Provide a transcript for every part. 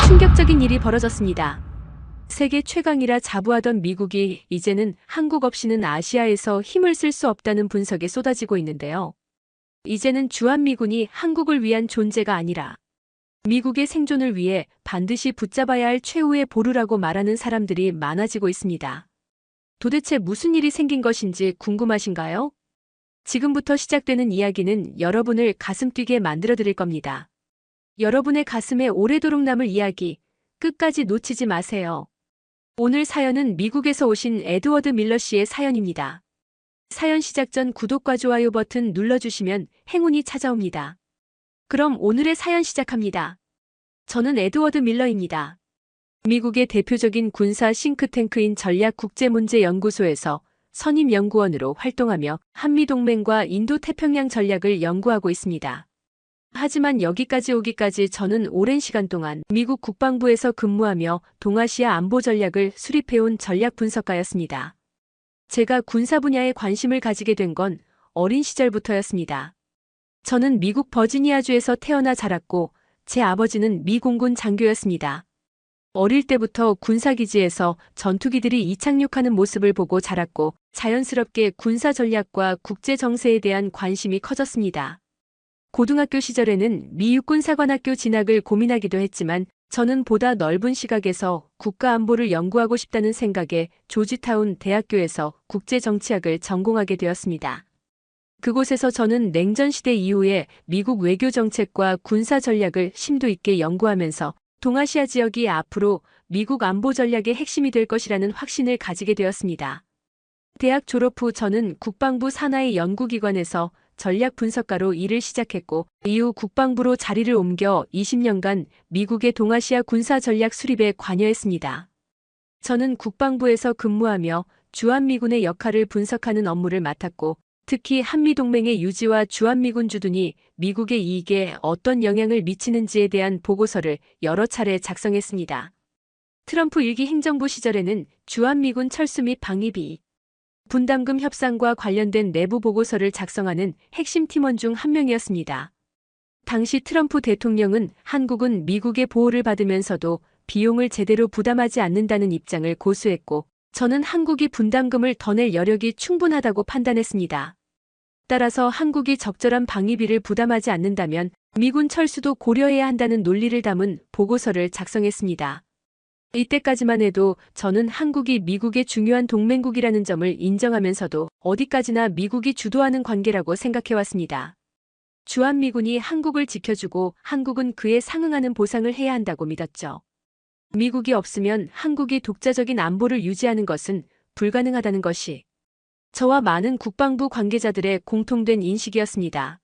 충격적인 일이 벌어졌습니다. 세계 최강이라 자부하던 미국이 이제는 한국 없이는 아시아에서 힘을 쓸 수 없다는 분석에 쏟아지고 있는데요. 이제는 주한미군이 한국을 위한 존재가 아니라 미국의 생존을 위해 반드시 붙잡아야 할 최후의 보루라고 말하는 사람들이 많아지고 있습니다. 도대체 무슨 일이 생긴 것인지 궁금하신가요? 지금부터 시작되는 이야기는 여러분을 가슴 뛰게 만들어 드릴 겁니다. 여러분의 가슴에 오래도록 남을 이야기, 끝까지 놓치지 마세요. 오늘 사연은 미국에서 오신 에드워드 밀러 씨의 사연입니다. 사연 시작 전 구독과 좋아요 버튼 눌러주시면 행운이 찾아옵니다. 그럼 오늘의 사연 시작합니다. 저는 에드워드 밀러입니다. 미국의 대표적인 군사 싱크탱크인 전략국제문제연구소에서 선임연구원으로 활동하며 한미동맹과 인도태평양 전략을 연구하고 있습니다. 하지만 여기까지 오기까지 저는 오랜 시간 동안 미국 국방부에서 근무하며 동아시아 안보 전략을 수립해온 전략 분석가였습니다. 제가 군사 분야에 관심을 가지게 된 건 어린 시절부터였습니다. 저는 미국 버지니아주에서 태어나 자랐고 제 아버지는 미 공군 장교였습니다. 어릴 때부터 군사기지에서 전투기들이 이착륙하는 모습을 보고 자랐고 자연스럽게 군사 전략과 국제 정세에 대한 관심이 커졌습니다. 고등학교 시절에는 미 육군사관학교 진학을 고민하기도 했지만 저는 보다 넓은 시각에서 국가안보를 연구하고 싶다는 생각에 조지타운 대학교에서 국제정치학을 전공하게 되었습니다. 그곳에서 저는 냉전 시대 이후에 미국 외교 정책과 군사 전략을 심도 있게 연구하면서 동아시아 지역이 앞으로 미국 안보 전략의 핵심이 될 것이라는 확신을 가지게 되었습니다. 대학 졸업 후 저는 국방부 산하의 연구기관에서 전략 분석가로 일을 시작했고 이후 국방부로 자리를 옮겨 20년간 미국의 동아시아 군사 전략 수립에 관여했습니다. 저는 국방부에서 근무하며 주한미군의 역할을 분석하는 업무를 맡았고 특히 한미동맹의 유지와 주한미군 주둔이 미국의 이익에 어떤 영향을 미치는지에 대한 보고서를 여러 차례 작성했습니다. 트럼프 1기 행정부 시절에는 주한미군 철수 및 방위비, 분담금 협상과 관련된 내부 보고서를 작성하는 핵심 팀원 중 한 명이었습니다. 당시 트럼프 대통령은 한국은 미국의 보호를 받으면서도 비용을 제대로 부담하지 않는다는 입장을 고수했고 저는 한국이 분담금을 더 낼 여력이 충분하다고 판단했습니다. 따라서 한국이 적절한 방위비를 부담하지 않는다면 미군 철수도 고려해야 한다는 논리를 담은 보고서를 작성했습니다. 이때까지만 해도 저는 한국이 미국의 중요한 동맹국이라는 점을 인정하면서도 어디까지나 미국이 주도하는 관계라고 생각해왔습니다. 주한미군이 한국을 지켜주고 한국은 그에 상응하는 보상을 해야 한다고 믿었죠. 미국이 없으면 한국이 독자적인 안보를 유지하는 것은 불가능하다는 것이 저와 많은 국방부 관계자들의 공통된 인식이었습니다.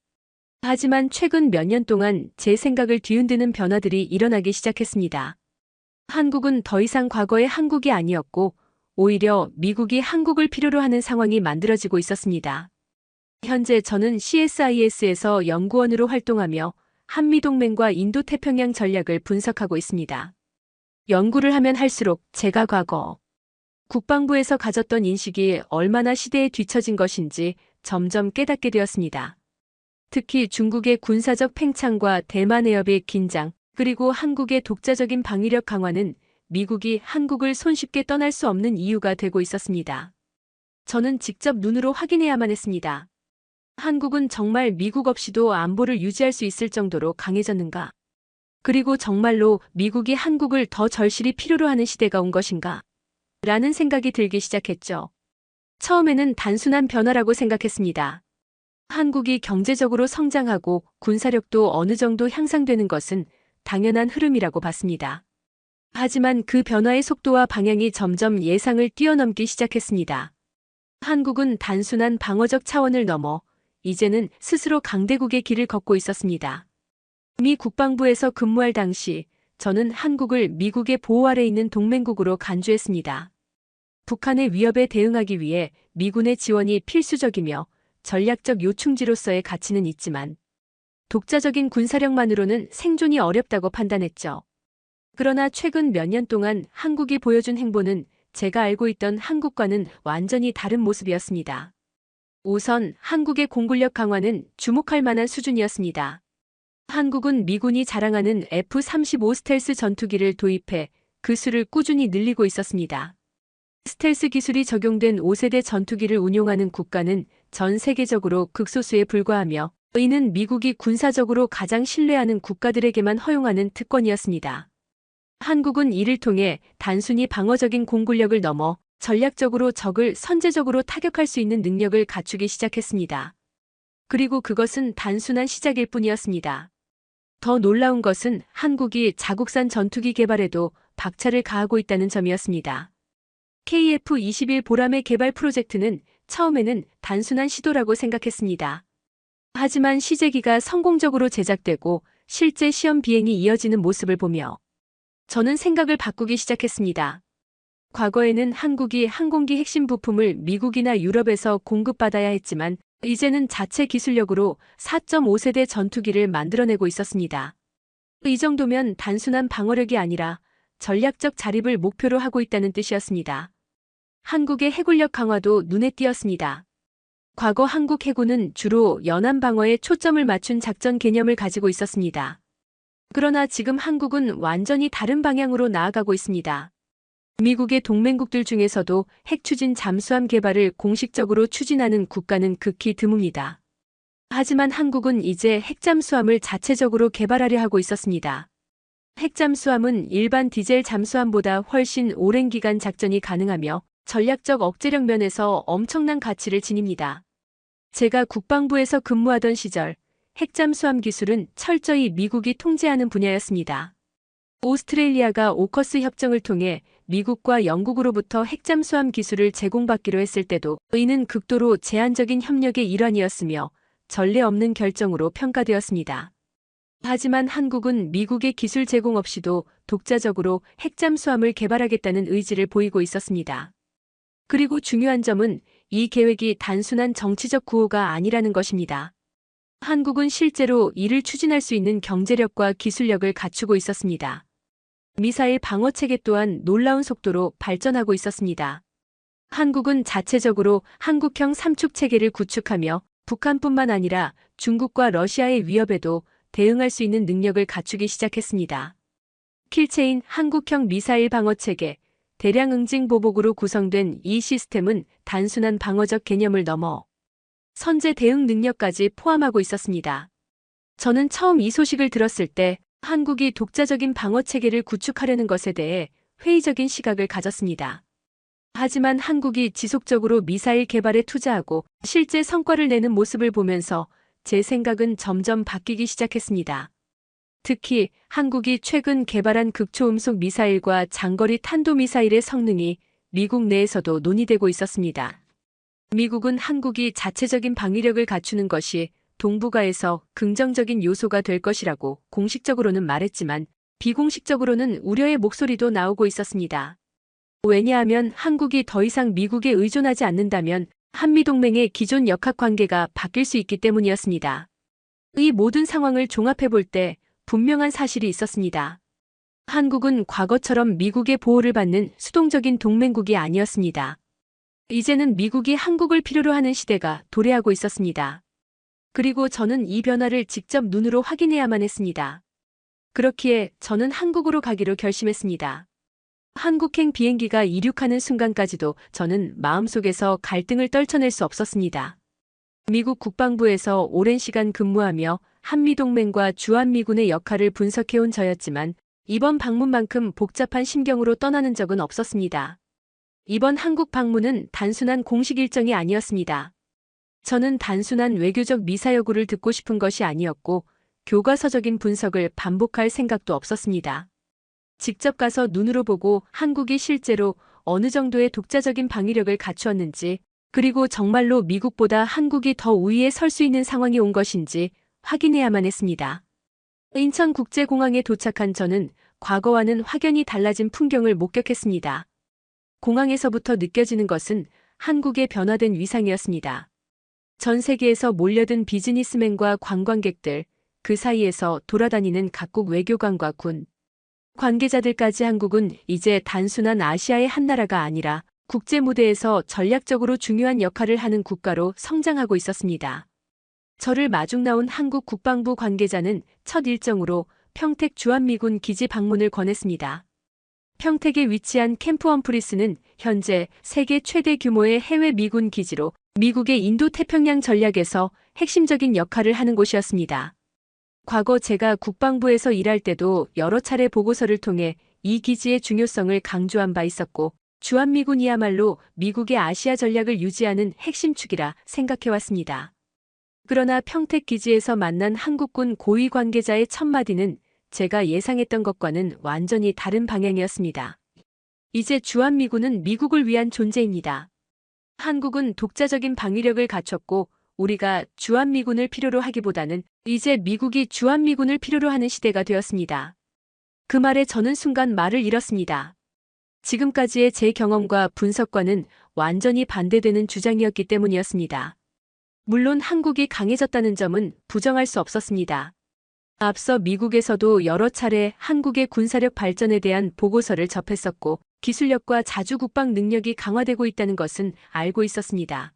하지만 최근 몇 년 동안 제 생각을 뒤흔드는 변화들이 일어나기 시작했습니다. 한국은 더 이상 과거의 한국이 아니었고 오히려 미국이 한국을 필요로 하는 상황이 만들어지고 있었습니다. 현재 저는 CSIS에서 연구원으로 활동하며 한미동맹과 인도태평양 전략을 분석하고 있습니다. 연구를 하면 할수록 제가 과거 국방부에서 가졌던 인식이 얼마나 시대에 뒤처진 것인지 점점 깨닫게 되었습니다. 특히 중국의 군사적 팽창과 대만 해협의 긴장, 그리고 한국의 독자적인 방위력 강화는 미국이 한국을 손쉽게 떠날 수 없는 이유가 되고 있었습니다. 저는 직접 눈으로 확인해야만 했습니다. 한국은 정말 미국 없이도 안보를 유지할 수 있을 정도로 강해졌는가? 그리고 정말로 미국이 한국을 더 절실히 필요로 하는 시대가 온 것인가? 라는 생각이 들기 시작했죠. 처음에는 단순한 변화라고 생각했습니다. 한국이 경제적으로 성장하고 군사력도 어느 정도 향상되는 것은 당연한 흐름이라고 봤습니다. 하지만 그 변화의 속도와 방향이 점점 예상을 뛰어넘기 시작했습니다. 한국은 단순한 방어적 차원을 넘어 이제는 스스로 강대국의 길을 걷고 있었습니다. 미 국방부에서 근무할 당시 저는 한국을 미국의 보호 아래 있는 동맹국으로 간주했습니다. 북한의 위협에 대응하기 위해 미군의 지원이 필수적이며 전략적 요충지로서의 가치는 있지만 독자적인 군사력만으로는 생존이 어렵다고 판단했죠. 그러나 최근 몇 년 동안 한국이 보여준 행보는 제가 알고 있던 한국과는 완전히 다른 모습이었습니다. 우선 한국의 공군력 강화는 주목할 만한 수준이었습니다. 한국은 미군이 자랑하는 F-35 스텔스 전투기를 도입해 그 수를 꾸준히 늘리고 있었습니다. 스텔스 기술이 적용된 5세대 전투기를 운용하는 국가는 전 세계적으로 극소수에 불과하며 이는 미국이 군사적으로 가장 신뢰하는 국가들에게만 허용하는 특권이었습니다. 한국은 이를 통해 단순히 방어적인 공군력을 넘어 전략적으로 적을 선제적으로 타격할 수 있는 능력을 갖추기 시작했습니다. 그리고 그것은 단순한 시작일 뿐이었습니다. 더 놀라운 것은 한국이 자국산 전투기 개발에도 박차를 가하고 있다는 점이었습니다. KF-21 보람의 개발 프로젝트는 처음에는 단순한 시도라고 생각했습니다. 하지만 시제기가 성공적으로 제작되고 실제 시험 비행이 이어지는 모습을 보며 저는 생각을 바꾸기 시작했습니다. 과거에는 한국이 항공기 핵심 부품을 미국이나 유럽에서 공급받아야 했지만 이제는 자체 기술력으로 4.5세대 전투기를 만들어내고 있었습니다. 이 정도면 단순한 방어력이 아니라 전략적 자립을 목표로 하고 있다는 뜻이었습니다. 한국의 해군력 강화도 눈에 띄었습니다. 과거 한국 해군은 주로 연안 방어에 초점을 맞춘 작전 개념을 가지고 있었습니다. 그러나 지금 한국은 완전히 다른 방향으로 나아가고 있습니다. 미국의 동맹국들 중에서도 핵추진 잠수함 개발을 공식적으로 추진하는 국가는 극히 드뭅니다. 하지만 한국은 이제 핵잠수함을 자체적으로 개발하려 하고 있었습니다. 핵잠수함은 일반 디젤 잠수함보다 훨씬 오랜 기간 작전이 가능하며 전략적 억제력 면에서 엄청난 가치를 지닙니다. 제가 국방부에서 근무하던 시절 핵잠수함 기술은 철저히 미국이 통제하는 분야였습니다. 오스트레일리아가 오커스 협정을 통해 미국과 영국으로부터 핵잠수함 기술을 제공받기로 했을 때도 이는 극도로 제한적인 협력의 일환이었으며 전례 없는 결정으로 평가되었습니다. 하지만 한국은 미국의 기술 제공 없이도 독자적으로 핵잠수함을 개발하겠다는 의지를 보이고 있었습니다. 그리고 중요한 점은 이 계획이 단순한 정치적 구호가 아니라는 것입니다. 한국은 실제로 이를 추진할 수 있는 경제력과 기술력을 갖추고 있었습니다. 미사일 방어체계 또한 놀라운 속도로 발전하고 있었습니다. 한국은 자체적으로 한국형 삼축체계를 구축하며 북한뿐만 아니라 중국과 러시아의 위협에도 대응할 수 있는 능력을 갖추기 시작했습니다. 킬체인 한국형 미사일 방어체계, 대량 응징 보복으로 구성된 이 시스템은 단순한 방어적 개념을 넘어 선제 대응 능력까지 포함하고 있었습니다. 저는 처음 이 소식을 들었을 때 한국이 독자적인 방어체계를 구축하려는 것에 대해 회의적인 시각을 가졌습니다. 하지만 한국이 지속적으로 미사일 개발에 투자하고 실제 성과를 내는 모습을 보면서 제 생각은 점점 바뀌기 시작했습니다. 특히 한국이 최근 개발한 극초음속 미사일과 장거리 탄도미사일의 성능이 미국 내에서도 논의되고 있었습니다. 미국은 한국이 자체적인 방위력을 갖추는 것이 동북아에서 긍정적인 요소가 될 것이라고 공식적으로는 말했지만 비공식적으로는 우려의 목소리도 나오고 있었습니다. 왜냐하면 한국이 더 이상 미국에 의존하지 않는다면 한미동맹의 기존 역학관계가 바뀔 수 있기 때문이었습니다. 이 모든 상황을 종합해 볼 때 분명한 사실이 있었습니다. 한국은 과거처럼 미국의 보호를 받는 수동적인 동맹국이 아니었습니다. 이제는 미국이 한국을 필요로 하는 시대가 도래하고 있었습니다. 그리고 저는 이 변화를 직접 눈으로 확인해야만 했습니다. 그렇기에 저는 한국으로 가기로 결심했습니다. 한국행 비행기가 이륙하는 순간까지도 저는 마음속에서 갈등을 떨쳐낼 수 없었습니다. 미국 국방부에서 오랜 시간 근무하며 한미동맹과 주한미군의 역할을 분석해온 저였지만 이번 방문만큼 복잡한 심경으로 떠나는 적은 없었습니다. 이번 한국 방문은 단순한 공식 일정이 아니었습니다. 저는 단순한 외교적 미사여구를 듣고 싶은 것이 아니었고 교과서적인 분석을 반복할 생각도 없었습니다. 직접 가서 눈으로 보고 한국이 실제로 어느 정도의 독자적인 방위력을 갖추었는지 그리고 정말로 미국보다 한국이 더 우위에 설 수 있는 상황이 온 것인지 확인해야만 했습니다. 인천국제공항에 도착한 저는 과거와는 확연히 달라진 풍경을 목격했습니다. 공항에서부터 느껴지는 것은 한국의 변화된 위상이었습니다. 전 세계에서 몰려든 비즈니스맨과 관광객들, 그 사이에서 돌아다니는 각국 외교관과 군 관계자들까지 한국은 이제 단순한 아시아의 한 나라가 아니라 국제 무대에서 전략적으로 중요한 역할을 하는 국가로 성장하고 있었습니다. 저를 마중 나온 한국 국방부 관계자는 첫 일정으로 평택 주한미군 기지 방문을 권했습니다. 평택에 위치한 캠프 험프리스는 현재 세계 최대 규모의 해외 미군 기지로 미국의 인도태평양 전략에서 핵심적인 역할을 하는 곳이었습니다. 과거 제가 국방부에서 일할 때도 여러 차례 보고서를 통해 이 기지의 중요성을 강조한 바 있었고, 주한미군이야말로 미국의 아시아 전략을 유지하는 핵심 축이라 생각해왔습니다. 그러나 평택 기지에서 만난 한국군 고위 관계자의 첫 마디는 제가 예상했던 것과는 완전히 다른 방향이었습니다. 이제 주한미군은 미국을 위한 존재입니다. 한국은 독자적인 방위력을 갖췄고 우리가 주한미군을 필요로 하기보다는 이제 미국이 주한미군을 필요로 하는 시대가 되었습니다. 그 말에 저는 순간 말을 잃었습니다. 지금까지의 제 경험과 분석과는 완전히 반대되는 주장이었기 때문이었습니다. 물론 한국이 강해졌다는 점은 부정할 수 없었습니다. 앞서 미국에서도 여러 차례 한국의 군사력 발전에 대한 보고서를 접했었고 기술력과 자주 국방 능력이 강화되고 있다는 것은 알고 있었습니다.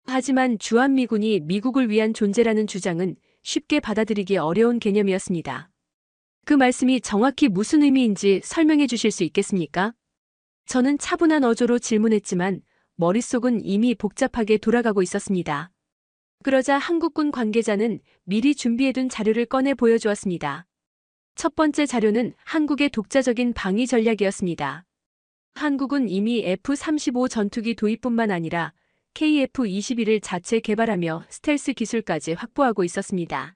하지만 주한미군이 미국을 위한 존재라는 주장은 쉽게 받아들이기 어려운 개념이었습니다. 그 말씀이 정확히 무슨 의미인지 설명해 주실 수 있겠습니까? 저는 차분한 어조로 질문했지만 머릿속은 이미 복잡하게 돌아가고 있었습니다. 그러자 한국군 관계자는 미리 준비해둔 자료를 꺼내 보여주었습니다. 첫 번째 자료는 한국의 독자적인 방위 전략이었습니다. 한국은 이미 F-35 전투기 도입뿐만 아니라 KF-21을 자체 개발하며 스텔스 기술까지 확보하고 있었습니다.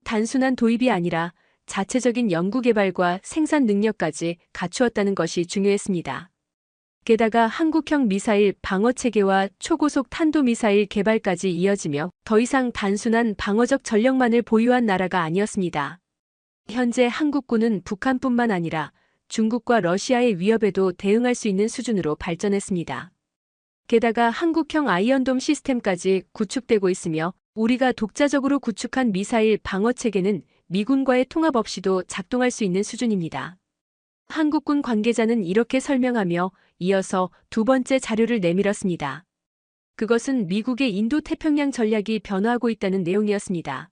단순한 도입이 아니라 자체적인 연구 개발과 생산 능력까지 갖추었다는 것이 중요했습니다. 게다가 한국형 미사일 방어체계와 초고속 탄도미사일 개발까지 이어지며 더 이상 단순한 방어적 전력만을 보유한 나라가 아니었습니다. 현재 한국군은 북한뿐만 아니라 중국과 러시아의 위협에도 대응할 수 있는 수준으로 발전했습니다. 게다가 한국형 아이언돔 시스템까지 구축되고 있으며 우리가 독자적으로 구축한 미사일 방어체계는 미군과의 통합 없이도 작동할 수 있는 수준입니다. 한국군 관계자는 이렇게 설명하며 이어서 두 번째 자료를 내밀었습니다. 그것은 미국의 인도태평양 전략이 변화하고 있다는 내용이었습니다.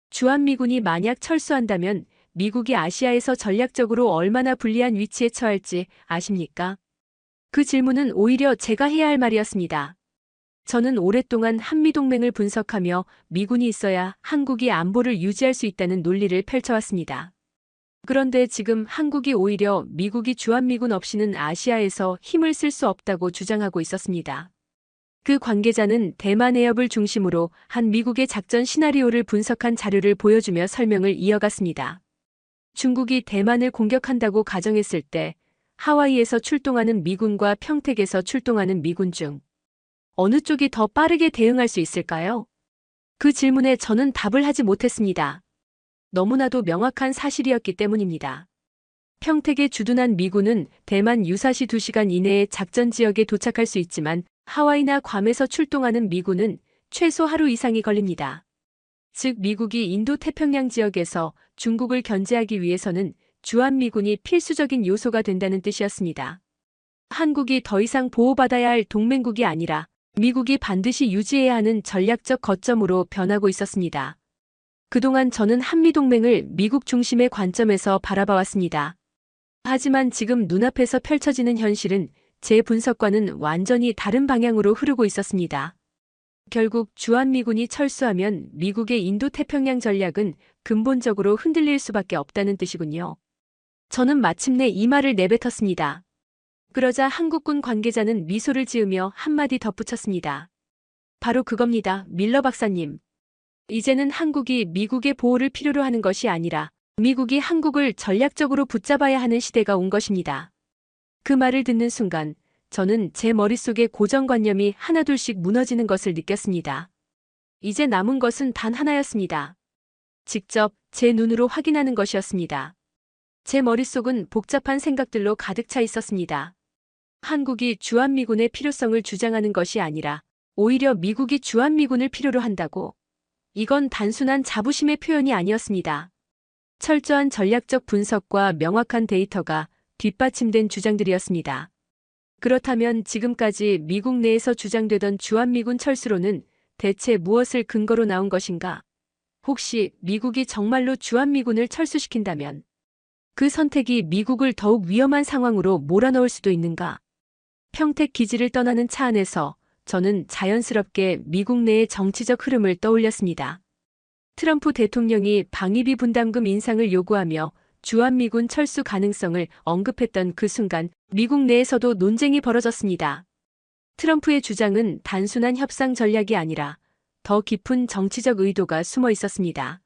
주한미군이 만약 철수한다면 미국이 아시아에서 전략적으로 얼마나 불리한 위치에 처할지 아십니까? 그 질문은 오히려 제가 해야 할 말이었습니다. 저는 오랫동안 한미동맹을 분석하며 미군이 있어야 한국이 안보를 유지할 수 있다는 논리를 펼쳐왔습니다. 그런데 지금 한국이 오히려 미국이 주한미군 없이는 아시아에서 힘을 쓸 수 없다고 주장하고 있었습니다. 그 관계자는 대만 해협을 중심으로 한 미국의 작전 시나리오를 분석한 자료를 보여주며 설명을 이어갔습니다. 중국이 대만을 공격한다고 가정했을 때 하와이에서 출동하는 미군과 평택에서 출동하는 미군 중 어느 쪽이 더 빠르게 대응할 수 있을까요? 그 질문에 저는 답을 하지 못했습니다. 너무나도 명확한 사실이었기 때문입니다. 평택에 주둔한 미군은 대만 유사시 2시간 이내에 작전 지역에 도착할 수 있지만 하와이나 괌에서 출동하는 미군은 최소 하루 이상이 걸립니다. 즉 미국이 인도태평양 지역에서 중국을 견제하기 위해서는 주한미군이 필수적인 요소가 된다는 뜻이었습니다. 한국이 더 이상 보호받아야 할 동맹국이 아니라 미국이 반드시 유지해야 하는 전략적 거점으로 변하고 있었습니다. 그동안 저는 한미동맹을 미국 중심의 관점에서 바라봐왔습니다. 하지만 지금 눈앞에서 펼쳐지는 현실은 제 분석과는 완전히 다른 방향으로 흐르고 있었습니다. 결국 주한미군이 철수하면 미국의 인도태평양 전략은 근본적으로 흔들릴 수밖에 없다는 뜻이군요. 저는 마침내 이 말을 내뱉었습니다. 그러자 한국군 관계자는 미소를 지으며 한마디 덧붙였습니다. 바로 그겁니다, 밀러 박사님. 이제는 한국이 미국의 보호를 필요로 하는 것이 아니라 미국이 한국을 전략적으로 붙잡아야 하는 시대가 온 것입니다. 그 말을 듣는 순간 저는 제 머릿속의 고정관념이 하나둘씩 무너지는 것을 느꼈습니다. 이제 남은 것은 단 하나였습니다. 직접 제 눈으로 확인하는 것이었습니다. 제 머릿속은 복잡한 생각들로 가득 차 있었습니다. 한국이 주한미군의 필요성을 주장하는 것이 아니라 오히려 미국이 주한미군을 필요로 한다고. 이건 단순한 자부심의 표현이 아니었습니다. 철저한 전략적 분석과 명확한 데이터가 뒷받침된 주장들이었습니다. 그렇다면 지금까지 미국 내에서 주장되던 주한미군 철수로는 대체 무엇을 근거로 나온 것인가? 혹시 미국이 정말로 주한미군을 철수시킨다면 그 선택이 미국을 더욱 위험한 상황으로 몰아넣을 수도 있는가? 평택 기지를 떠나는 차 안에서 저는 자연스럽게 미국 내의 정치적 흐름을 떠올렸습니다. 트럼프 대통령이 방위비 분담금 인상을 요구하며 주한미군 철수 가능성을 언급했던 그 순간 미국 내에서도 논쟁이 벌어졌습니다. 트럼프의 주장은 단순한 협상 전략이 아니라 더 깊은 정치적 의도가 숨어 있었습니다.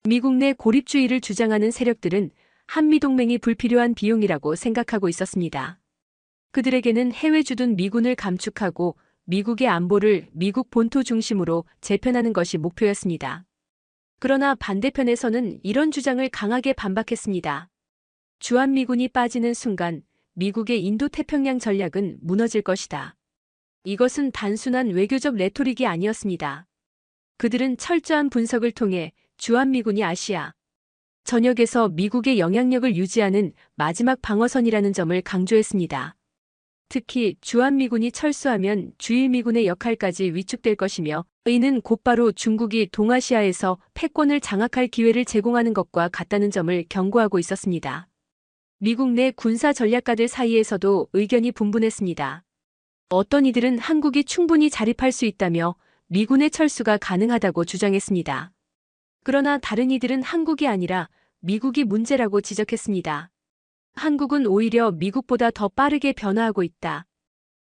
미국 내 고립주의를 주장하는 세력들은 한미동맹이 불필요한 비용이라고 생각하고 있었습니다. 그들에게는 해외 주둔 미군을 감축하고 미국의 안보를 미국 본토 중심으로 재편하는 것이 목표였습니다. 그러나 반대편에서는 이런 주장을 강하게 반박했습니다. 주한미군이 빠지는 순간 미국의 인도태평양 전략은 무너질 것이다. 이것은 단순한 외교적 레토릭이 아니었습니다. 그들은 철저한 분석을 통해 주한미군이 아시아 전역에서 미국의 영향력을 유지하는 마지막 방어선이라는 점을 강조했습니다. 특히 주한미군이 철수하면 주일미군의 역할까지 위축될 것이며 이는 곧바로 중국이 동아시아에서 패권을 장악할 기회를 제공하는 것과 같다는 점을 경고하고 있었습니다. 미국 내 군사 전략가들 사이에서도 의견이 분분했습니다. 어떤 이들은 한국이 충분히 자립할 수 있다며 미군의 철수가 가능하다고 주장했습니다. 그러나 다른 이들은 한국이 아니라 미국이 문제라고 지적했습니다. 한국은 오히려 미국보다 더 빠르게 변화하고 있다.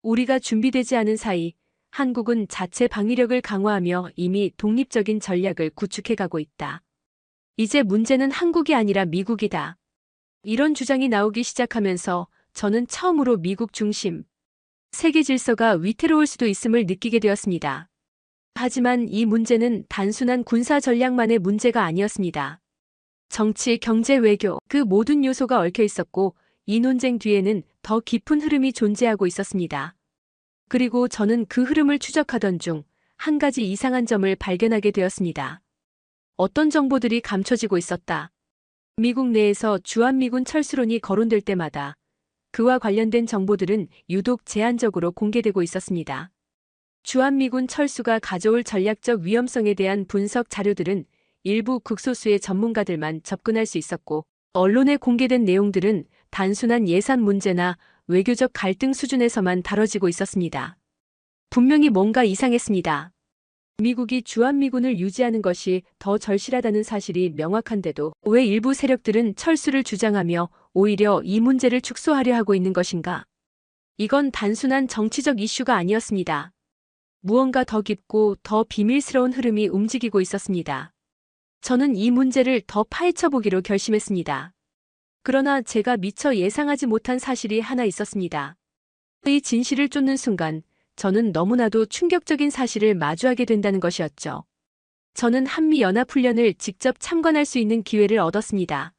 우리가 준비되지 않은 사이 한국은 자체 방위력을 강화하며 이미 독립적인 전략을 구축해가고 있다. 이제 문제는 한국이 아니라 미국이다. 이런 주장이 나오기 시작하면서 저는 처음으로 미국 중심 세계 질서가 위태로울 수도 있음을 느끼게 되었습니다. 하지만 이 문제는 단순한 군사 전략만의 문제가 아니었습니다. 정치, 경제, 외교, 그 모든 요소가 얽혀 있었고 이 논쟁 뒤에는 더 깊은 흐름이 존재하고 있었습니다. 그리고 저는 그 흐름을 추적하던 중 한 가지 이상한 점을 발견하게 되었습니다. 어떤 정보들이 감춰지고 있었다. 미국 내에서 주한미군 철수론이 거론될 때마다 그와 관련된 정보들은 유독 제한적으로 공개되고 있었습니다. 주한미군 철수가 가져올 전략적 위험성에 대한 분석 자료들은 일부 극소수의 전문가들만 접근할 수 있었고 언론에 공개된 내용들은 단순한 예산 문제나 외교적 갈등 수준에서만 다뤄지고 있었습니다. 분명히 뭔가 이상했습니다. 미국이 주한미군을 유지하는 것이 더 절실하다는 사실이 명확한데도 왜 일부 세력들은 철수를 주장하며 오히려 이 문제를 축소하려 하고 있는 것인가? 이건 단순한 정치적 이슈가 아니었습니다. 무언가 더 깊고 더 비밀스러운 흐름이 움직이고 있었습니다. 저는 이 문제를 더 파헤쳐 보기로 결심했습니다. 그러나 제가 미처 예상하지 못한 사실이 하나 있었습니다. 이 진실을 쫓는 순간 저는 너무나도 충격적인 사실을 마주하게 된다는 것이었죠. 저는 한미연합훈련을 직접 참관할 수 있는 기회를 얻었습니다.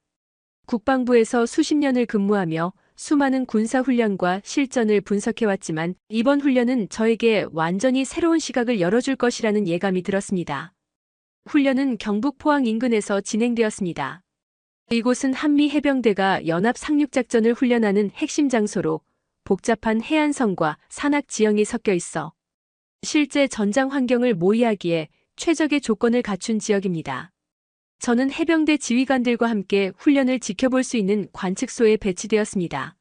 국방부에서 수십 년을 근무하며 수많은 군사훈련과 실전을 분석해왔지만 이번 훈련은 저에게 완전히 새로운 시각을 열어줄 것이라는 예감이 들었습니다. 훈련은 경북 포항 인근에서 진행되었습니다. 이곳은 한미 해병대가 연합 상륙작전을 훈련하는 핵심 장소로 복잡한 해안선과 산악 지형이 섞여 있어 실제 전장 환경을 모의하기에 최적의 조건을 갖춘 지역입니다. 저는 해병대 지휘관들과 함께 훈련을 지켜볼 수 있는 관측소에 배치되었습니다.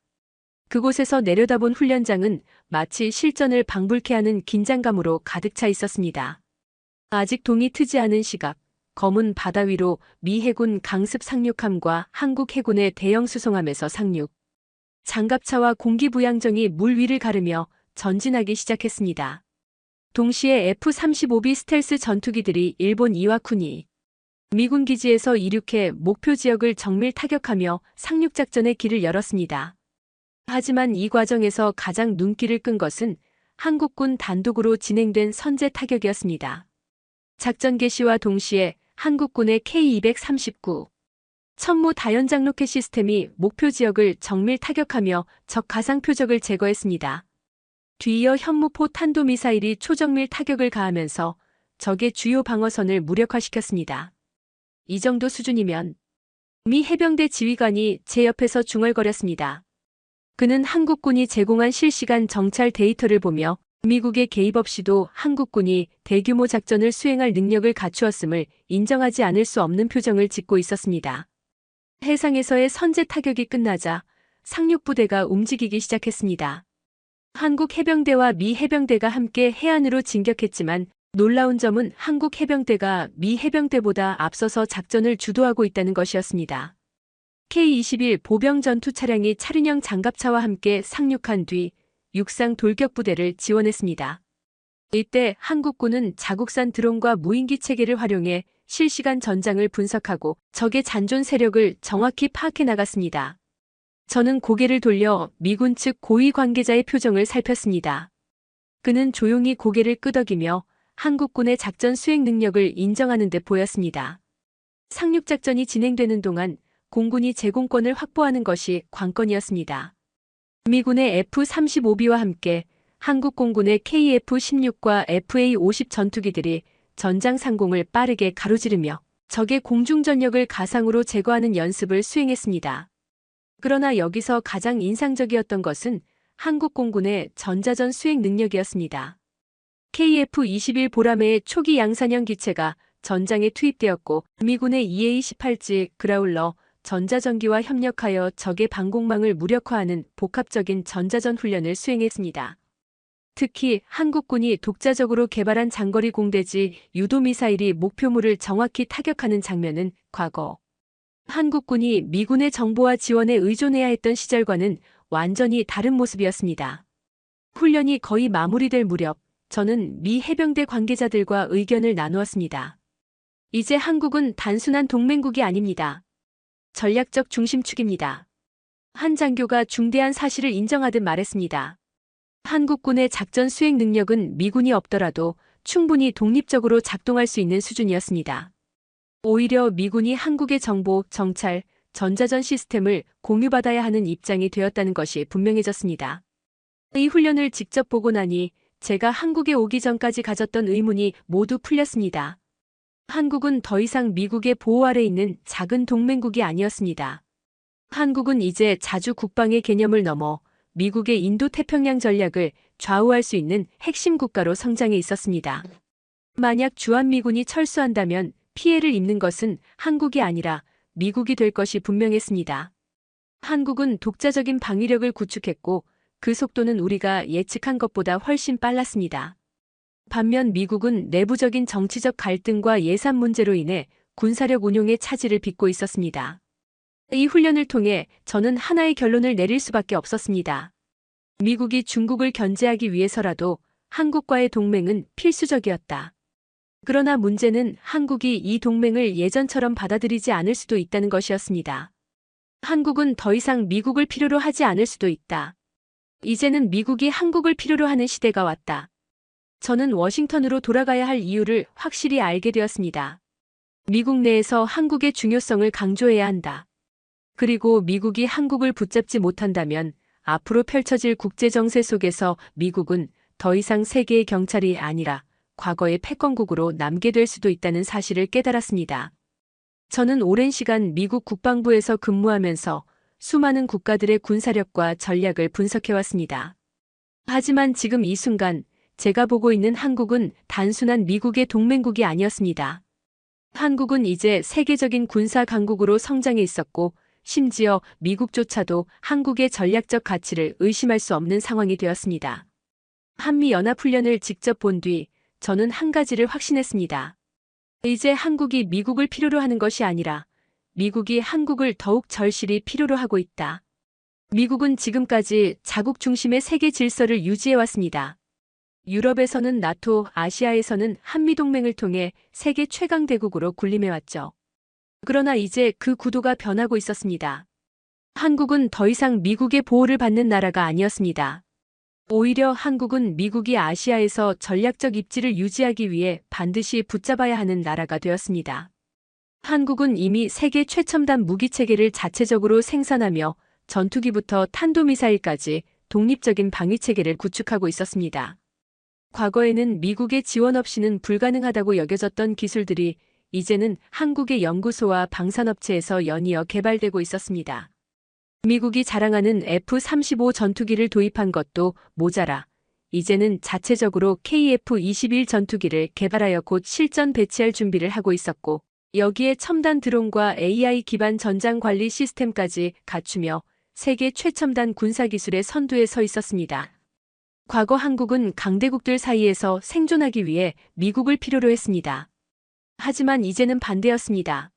그곳에서 내려다본 훈련장은 마치 실전을 방불케 하는 긴장감으로 가득 차 있었습니다. 아직 동이 트지 않은 시각, 검은 바다 위로 미 해군 강습 상륙함과 한국 해군의 대형 수송함에서 상륙. 장갑차와 공기부양정이 물 위를 가르며 전진하기 시작했습니다. 동시에 F-35B 스텔스 전투기들이 일본 이와쿠니 미군 기지에서 이륙해 목표 지역을 정밀 타격하며 상륙작전의 길을 열었습니다. 하지만 이 과정에서 가장 눈길을 끈 것은 한국군 단독으로 진행된 선제 타격이었습니다. 작전 개시와 동시에 한국군의 K-239 천무 다연장 로켓 시스템이 목표 지역을 정밀 타격하며 적 가상 표적을 제거했습니다. 뒤이어 현무포 탄도미사일이 초정밀 타격을 가하면서 적의 주요 방어선을 무력화시켰습니다. 이 정도 수준이면 미 해병대 지휘관이 제 옆에서 중얼거렸습니다. 그는 한국군이 제공한 실시간 정찰 데이터를 보며 미국의 개입 없이도 한국군이 대규모 작전을 수행할 능력을 갖추었음을 인정하지 않을 수 없는 표정을 짓고 있었습니다. 해상에서의 선제 타격이 끝나자 상륙부대가 움직이기 시작했습니다. 한국 해병대와 미 해병대가 함께 해안으로 진격했지만 놀라운 점은 한국 해병대가 미 해병대보다 앞서서 작전을 주도하고 있다는 것이었습니다. K-21 보병 전투 차량이 차륜형 장갑차와 함께 상륙한 뒤 육상 돌격부대를 지원했습니다. 이때 한국군은 자국산 드론과 무인기 체계를 활용해 실시간 전장을 분석하고 적의 잔존 세력을 정확히 파악해 나갔습니다. 저는 고개를 돌려 미군 측 고위 관계자의 표정을 살폈습니다. 그는 조용히 고개를 끄덕이며 한국군의 작전 수행 능력을 인정하는 데 보였습니다. 상륙작전이 진행되는 동안 공군이 제공권을 확보하는 것이 관건이었습니다. 미군의 F-35B와 함께 한국 공군의 KF-16과 FA-50 전투기들이 전장 상공을 빠르게 가로지르며 적의 공중전력을 가상으로 제거하는 연습을 수행했습니다. 그러나 여기서 가장 인상적이었던 것은 한국 공군의 전자전 수행 능력이었습니다. KF-21 보라매의 초기 양산형 기체가 전장에 투입되었고 미군의 EA-18G 그라울러 전자전기와 협력하여 적의 방공망을 무력화하는 복합적인 전자전 훈련을 수행했습니다. 특히 한국군이 독자적으로 개발한 장거리 공대지 유도미사일이 목표물을 정확히 타격하는 장면은 과거 한국군이 미군의 정보와 지원에 의존해야 했던 시절과는 완전히 다른 모습이었습니다. 훈련이 거의 마무리될 무렵 저는 미 해병대 관계자들과 의견을 나누었습니다. 이제 한국은 단순한 동맹국이 아닙니다. 전략적 중심축입니다. 한 장교가 중대한 사실을 인정하듯 말했습니다. 한국군의 작전 수행 능력은 미군이 없더라도 충분히 독립적으로 작동할 수 있는 수준이었습니다. 오히려 미군이 한국의 정보, 정찰, 전자전 시스템을 공유받아야 하는 입장이 되었다는 것이 분명해졌습니다. 이 훈련을 직접 보고 나니 제가 한국에 오기 전까지 가졌던 의문이 모두 풀렸습니다. 한국은 더 이상 미국의 보호 아래 있는 작은 동맹국이 아니었습니다. 한국은 이제 자주 국방의 개념을 넘어 미국의 인도태평양 전략을 좌우할 수 있는 핵심 국가로 성장해 있었습니다. 만약 주한미군이 철수한다면 피해를 입는 것은 한국이 아니라 미국이 될 것이 분명했습니다. 한국은 독자적인 방위력을 구축했고 그 속도는 우리가 예측한 것보다 훨씬 빨랐습니다. 반면 미국은 내부적인 정치적 갈등과 예산 문제로 인해 군사력 운용의 차질을 빚고 있었습니다. 이 훈련을 통해 저는 하나의 결론을 내릴 수밖에 없었습니다. 미국이 중국을 견제하기 위해서라도 한국과의 동맹은 필수적이었다. 그러나 문제는 한국이 이 동맹을 예전처럼 받아들이지 않을 수도 있다는 것이었습니다. 한국은 더 이상 미국을 필요로 하지 않을 수도 있다. 이제는 미국이 한국을 필요로 하는 시대가 왔다. 저는 워싱턴으로 돌아가야 할 이유를 확실히 알게 되었습니다. 미국 내에서 한국의 중요성을 강조해야 한다. 그리고 미국이 한국을 붙잡지 못한다면 앞으로 펼쳐질 국제정세 속에서 미국은 더 이상 세계의 경찰이 아니라 과거의 패권국으로 남게 될 수도 있다는 사실을 깨달았습니다. 저는 오랜 시간 미국 국방부에서 근무하면서 수많은 국가들의 군사력과 전략을 분석해왔습니다. 하지만 지금 이 순간 제가 보고 있는 한국은 단순한 미국의 동맹국이 아니었습니다. 한국은 이제 세계적인 군사 강국으로 성장해 있었고 심지어 미국조차도 한국의 전략적 가치를 의심할 수 없는 상황이 되었습니다. 한미연합훈련을 직접 본 뒤 저는 한 가지를 확신했습니다. 이제 한국이 미국을 필요로 하는 것이 아니라 미국이 한국을 더욱 절실히 필요로 하고 있다. 미국은 지금까지 자국 중심의 세계 질서를 유지해왔습니다. 유럽에서는 나토, 아시아에서는 한미동맹을 통해 세계 최강 대국으로 군림해왔죠. 그러나 이제 그 구도가 변하고 있었습니다. 한국은 더 이상 미국의 보호를 받는 나라가 아니었습니다. 오히려 한국은 미국이 아시아에서 전략적 입지를 유지하기 위해 반드시 붙잡아야 하는 나라가 되었습니다. 한국은 이미 세계 최첨단 무기체계를 자체적으로 생산하며 전투기부터 탄도미사일까지 독립적인 방위체계를 구축하고 있었습니다. 과거에는 미국의 지원 없이는 불가능하다고 여겨졌던 기술들이 이제는 한국의 연구소와 방산업체에서 연이어 개발되고 있었습니다. 미국이 자랑하는 F-35 전투기를 도입한 것도 모자라 이제는 자체적으로 KF-21 전투기를 개발하여 곧 실전 배치할 준비를 하고 있었고, 여기에 첨단 드론과 AI 기반 전장 관리 시스템까지 갖추며 세계 최첨단 군사기술의 선두에 서 있었습니다. 과거 한국은 강대국들 사이에서 생존하기 위해 미국을 필요로 했습니다. 하지만 이제는 반대였습니다.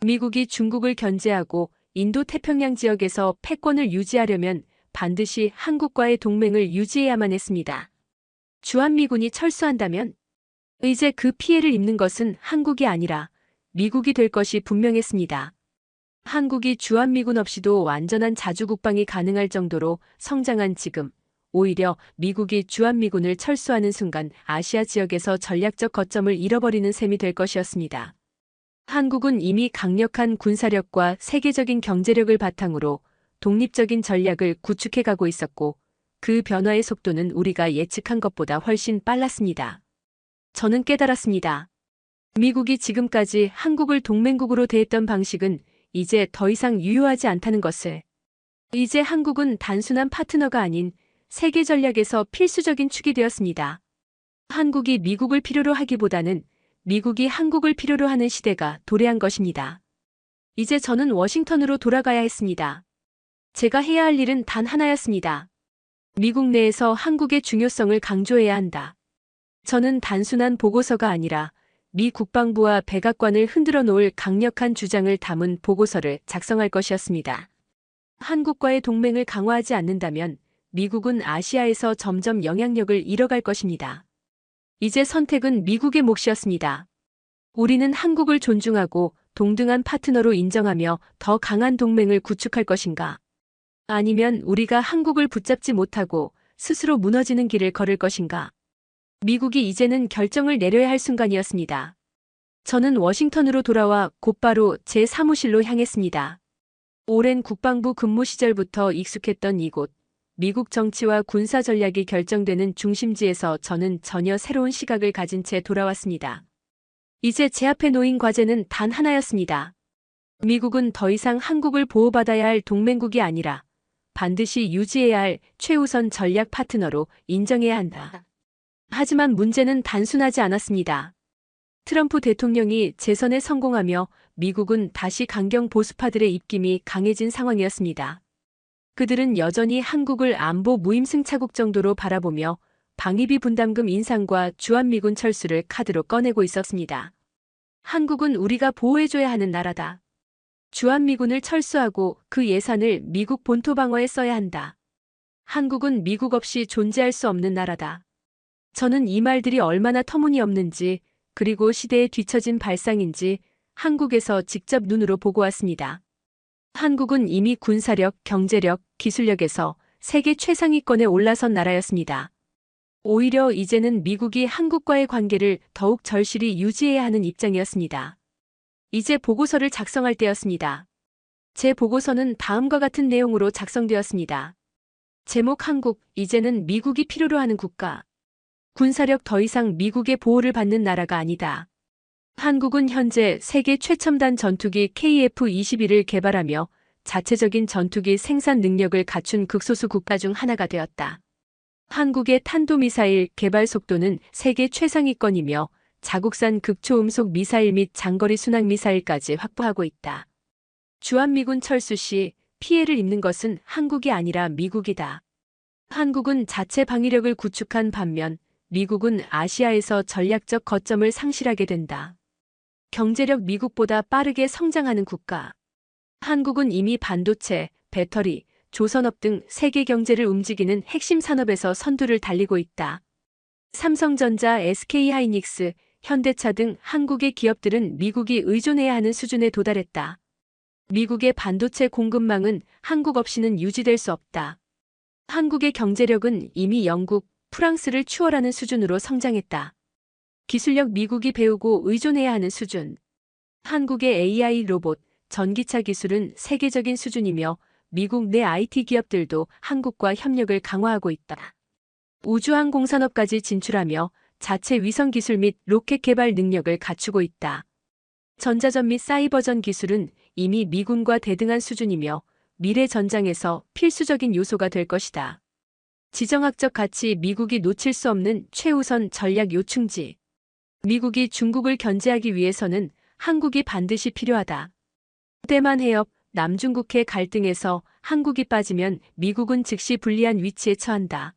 미국이 중국을 견제하고 인도 태평양 지역에서 패권을 유지하려면 반드시 한국과의 동맹을 유지해야만 했습니다. 주한미군이 철수한다면 이제 그 피해를 입는 것은 한국이 아니라 미국이 될 것이 분명했습니다. 한국이 주한미군 없이도 완전한 자주국방이 가능할 정도로 성장한 지금, 오히려 미국이 주한미군을 철수하는 순간 아시아 지역에서 전략적 거점을 잃어버리는 셈이 될 것이었습니다. 한국은 이미 강력한 군사력과 세계적인 경제력을 바탕으로 독립적인 전략을 구축해 가고 있었고, 그 변화의 속도는 우리가 예측한 것보다 훨씬 빨랐습니다. 저는 깨달았습니다. 미국이 지금까지 한국을 동맹국으로 대했던 방식은 이제 더 이상 유효하지 않다는 것을. 이제 한국은 단순한 파트너가 아닌 세계 전략에서 필수적인 축이 되었습니다. 한국이 미국을 필요로 하기보다는 미국이 한국을 필요로 하는 시대가 도래한 것입니다. 이제 저는 워싱턴으로 돌아가야 했습니다. 제가 해야 할 일은 단 하나였습니다. 미국 내에서 한국의 중요성을 강조해야 한다. 저는 단순한 보고서가 아니라 미 국방부와 백악관을 흔들어 놓을 강력한 주장을 담은 보고서를 작성할 것이었습니다. 한국과의 동맹을 강화하지 않는다면 미국은 아시아에서 점점 영향력을 잃어갈 것입니다. 이제 선택은 미국의 몫이었습니다. 우리는 한국을 존중하고 동등한 파트너로 인정하며 더 강한 동맹을 구축할 것인가? 아니면 우리가 한국을 붙잡지 못하고 스스로 무너지는 길을 걸을 것인가? 미국이 이제는 결정을 내려야 할 순간이었습니다. 저는 워싱턴으로 돌아와 곧바로 제 사무실로 향했습니다. 오랜 국방부 근무 시절부터 익숙했던 이곳, 미국 정치와 군사 전략이 결정되는 중심지에서 저는 전혀 새로운 시각을 가진 채 돌아왔습니다. 이제 제 앞에 놓인 과제는 단 하나였습니다. 미국은 더 이상 한국을 보호받아야 할 동맹국이 아니라 반드시 유지해야 할 최우선 전략 파트너로 인정해야 한다. 하지만 문제는 단순하지 않았습니다. 트럼프 대통령이 재선에 성공하며 미국은 다시 강경 보수파들의 입김이 강해진 상황이었습니다. 그들은 여전히 한국을 안보 무임승차국 정도로 바라보며 방위비 분담금 인상과 주한미군 철수를 카드로 꺼내고 있었습니다. 한국은 우리가 보호해줘야 하는 나라다. 주한미군을 철수하고 그 예산을 미국 본토 방어에 써야 한다. 한국은 미국 없이 존재할 수 없는 나라다. 저는 이 말들이 얼마나 터무니없는지, 그리고 시대에 뒤처진 발상인지 한국에서 직접 눈으로 보고 왔습니다. 한국은 이미 군사력, 경제력, 기술력에서 세계 최상위권에 올라선 나라였습니다. 오히려 이제는 미국이 한국과의 관계를 더욱 절실히 유지해야 하는 입장이었습니다. 이제 보고서를 작성할 때였습니다. 제 보고서는 다음과 같은 내용으로 작성되었습니다. 제목 한국, 이제는 미국이 필요로 하는 국가. 군사력 더 이상 미국의 보호를 받는 나라가 아니다. 한국은 현재 세계 최첨단 전투기 KF-21을 개발하며 자체적인 전투기 생산 능력을 갖춘 극소수 국가 중 하나가 되었다. 한국의 탄도미사일 개발 속도는 세계 최상위권이며 자국산 극초음속 미사일 및 장거리 순항 미사일까지 확보하고 있다. 주한미군 철수 시 피해를 입는 것은 한국이 아니라 미국이다. 한국은 자체 방위력을 구축한 반면 미국은 아시아에서 전략적 거점을 상실하게 된다. 경제력 미국보다 빠르게 성장하는 국가. 한국은 이미 반도체, 배터리, 조선업 등 세계 경제를 움직이는 핵심 산업에서 선두를 달리고 있다. 삼성전자, SK하이닉스, 현대차 등 한국의 기업들은 미국이 의존해야 하는 수준에 도달했다. 미국의 반도체 공급망은 한국 없이는 유지될 수 없다. 한국의 경제력은 이미 영국, 프랑스를 추월하는 수준으로 성장했다. 기술력 미국이 배우고 의존해야 하는 수준. 한국의 AI 로봇, 전기차 기술은 세계적인 수준이며 미국 내 IT 기업들도 한국과 협력을 강화하고 있다. 우주항공 산업까지 진출하며 자체 위성 기술 및 로켓 개발 능력을 갖추고 있다. 전자전 및 사이버전 기술은 이미 미군과 대등한 수준이며 미래 전장에서 필수적인 요소가 될 것이다. 지정학적 가치 미국이 놓칠 수 없는 최우선 전략 요충지. 미국이 중국을 견제하기 위해서는 한국이 반드시 필요하다. 대만 해협, 남중국해 갈등에서 한국이 빠지면 미국은 즉시 불리한 위치에 처한다.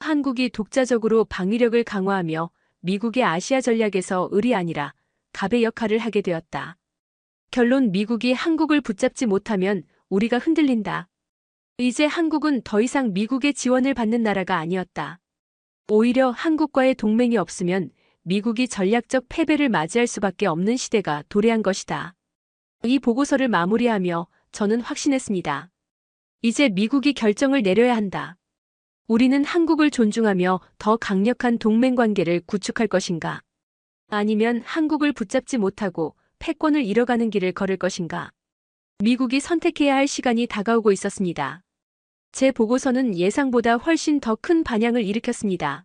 한국이 독자적으로 방위력을 강화하며 미국의 아시아 전략에서 을이 아니라 갑의 역할을 하게 되었다. 결론 미국이 한국을 붙잡지 못하면 우리가 흔들린다. 이제 한국은 더 이상 미국의 지원을 받는 나라가 아니었다. 오히려 한국과의 동맹이 없으면 미국이 전략적 패배를 맞이할 수밖에 없는 시대가 도래한 것이다. 이 보고서를 마무리하며 저는 확신했습니다. 이제 미국이 결정을 내려야 한다. 우리는 한국을 존중하며 더 강력한 동맹 관계를 구축할 것인가? 아니면 한국을 붙잡지 못하고 패권을 잃어가는 길을 걸을 것인가? 미국이 선택해야 할 시간이 다가오고 있었습니다. 제 보고서는 예상보다 훨씬 더 큰 반향을 일으켰습니다.